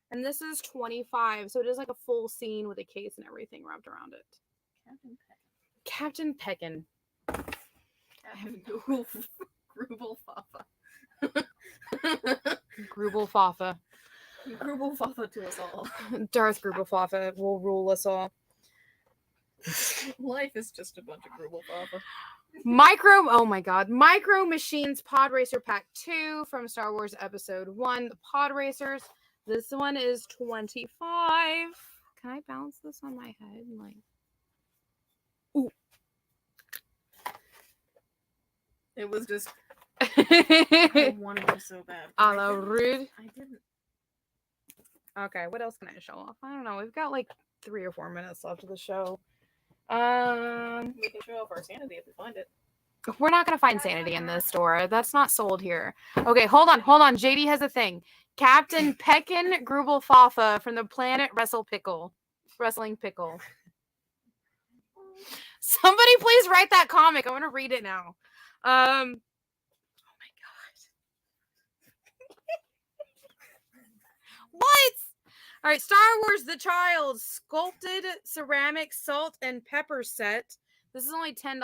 And this is $25. So it is like a full scene with a case and everything wrapped around it. Captain Peckin. Grubel Fafa. Grubel Fafa. Grubel Fafa to us all. Darth Grubel Fafa will rule us all. Life is just a bunch of Grubel Fafa. Micro Machines Pod Racer Pack 2 from Star Wars Episode 1, the Pod Racers. This one is $25. Can I balance this on my head? Ooh. It was just I wanted to so bad. A la rude. I didn't. Okay, what else can I show off? I don't know. We've got like 3 or 4 minutes left of the show. We can show off our sanity if we find it. We're not gonna find sanity in this store. That's not sold here. Okay, hold on. JD has a thing. Captain Peckin Grubel Fafa from the planet Wrestling Pickle. Somebody please write that comic. I want to read it now. Oh my god. What? All right, Star Wars The Child sculpted ceramic salt and pepper set. This is only $10.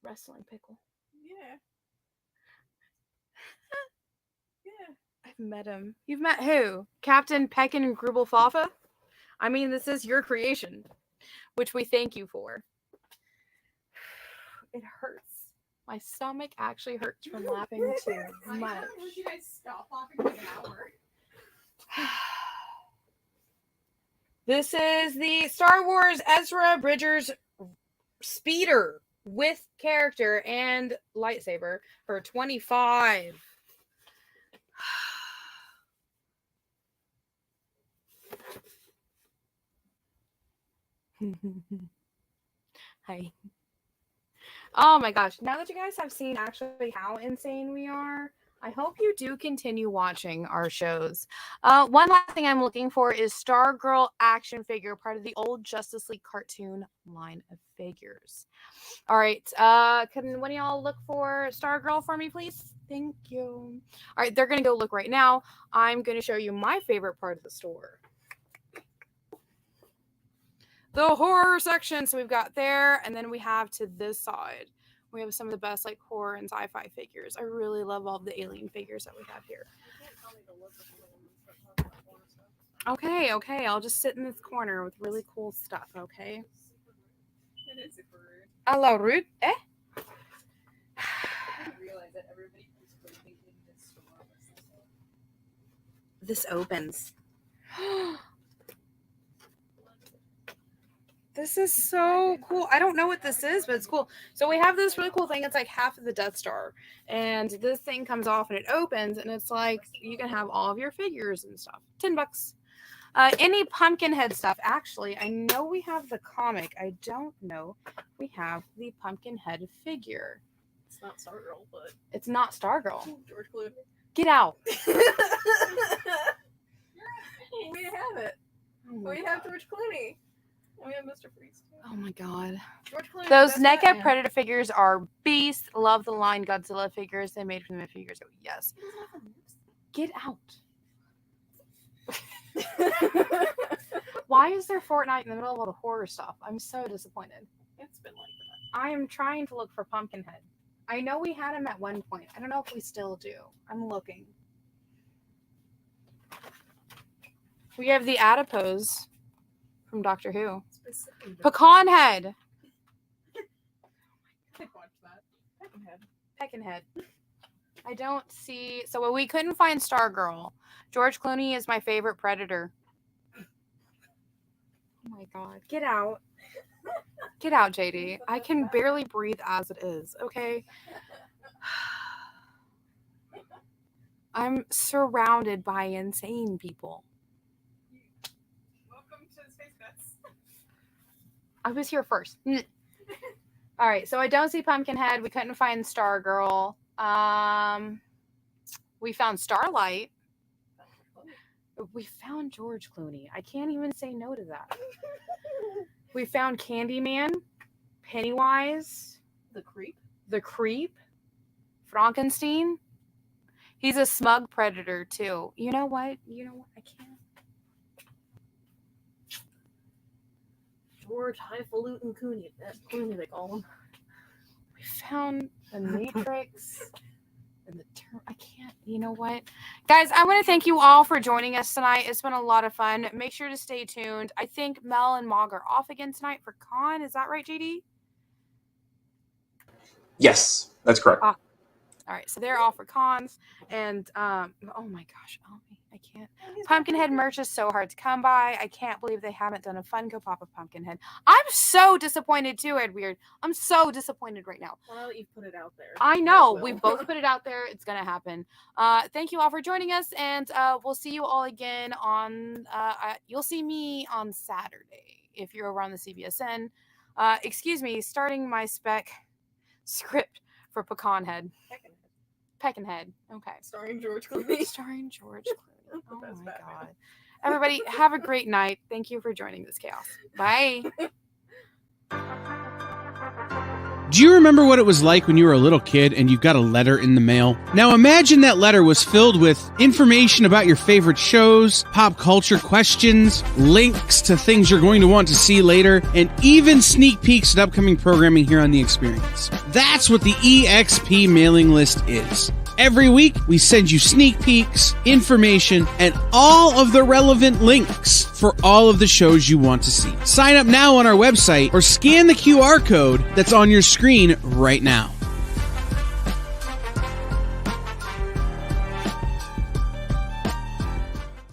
Wrestling Pickle. Yeah. Yeah. I've met him. You've met who? Captain Peckin and Grubel Fafa? I mean, this is your creation, which we thank you for. It hurts. My stomach actually hurts from laughing too much. Would you guys stop laughing for an hour? This is the Star Wars Ezra Bridger's speeder with character and lightsaber for $25. Hi. Oh my gosh. Now that you guys have seen actually how insane we are, I hope you do continue watching our shows. One last thing I'm looking for is Stargirl action figure, part of the old Justice League cartoon line of figures. All right. Can one of y'all look for Stargirl for me, please? Thank you. All right. They're going to go look right now. I'm going to show you my favorite part of the store. The horror section. So we've got there, and then we have to this side. We have some of the best like horror and sci-fi figures. I really love all the alien figures that we have here. Okay. I'll just sit in this corner with really cool stuff, okay? It is super rude. A la rude, eh? that everybody keeps waiting in this store. This opens. This is so cool. I don't know what this is, but it's cool. So we have this really cool thing. It's like half of the Death Star. And this thing comes off and it opens. And it's like you can have all of your figures and stuff. $10. Any Pumpkinhead stuff. Actually, I know we have the comic. I don't know we have the Pumpkinhead figure. It's not Stargirl, but It's not Stargirl. George Clooney. Get out. We have it. Oh my We have God. George Clooney. And we have Mr. Freeze too. Oh my God. George Clooney. Those best NECA Batman. Predator figures are beasts. Love the line Godzilla figures they made from them a few years ago. Yes. Get out. Why is there Fortnite in the middle of all the horror stuff? I'm so disappointed. It's been like that. I am trying to look for Pumpkinhead. I know we had him at one point. I don't know if we still do. I'm looking. We have the adipose from Doctor Who. Specifically. Pecan Head. I'd watch that. Peckinhead. I don't see. So we couldn't find Stargirl. George Clooney is my favorite Predator. Oh my God. Get out. Get out, JD. I can barely breathe as it is. Okay. I'm surrounded by insane people. Welcome to Space Cadets. I was here first. All right. So I don't see Pumpkinhead. We couldn't find Stargirl. We found Starlight. We found George Clooney. I can't even say no to that. We found Candyman, Pennywise, The Creep. the Creep, Frankenstein. He's a smug predator too. You know what? I can't. George Highfalutin Clooney. That's Clooney they call him. We found the Matrix. And the term, I can't. You know what, guys? I want to thank you all for joining us tonight. It's been a lot of fun. Make sure to stay tuned. I think Mel and Mog are off again tonight for con. Is that right, JD? Yes, that's correct. All right, so they're off for cons. And oh my gosh, I can't. Pumpkinhead merch is so hard to come by. I can't believe they haven't done a Funko Pop of Pumpkinhead. I'm so disappointed too, Ed Weird. I'm so disappointed right now. Well, you've put it out there. I know. Will. We've both put it out there. It's going to happen. Thank you all for joining us. And we'll see you all again on, you'll see me on Saturday if you're over on the CBSN. Excuse me, starting my script for Pecan Head. Peckinhead. Okay. Starring George Clooney. Starring George Clooney. Oh Best my Batman. God. Everybody, have a great night. Thank you for joining this chaos. Bye. Do you remember what it was like when you were a little kid and you got a letter in the mail? Now imagine that letter was filled with information about your favorite shows, pop culture questions, links to things you're going to want to see later, and even sneak peeks at upcoming programming here on The Experience. That's what the EXP mailing list is. Every week, we send you sneak peeks, information, and all of the relevant links for all of the shows you want to see. Sign up now on our website or scan the QR code that's on your screen right now.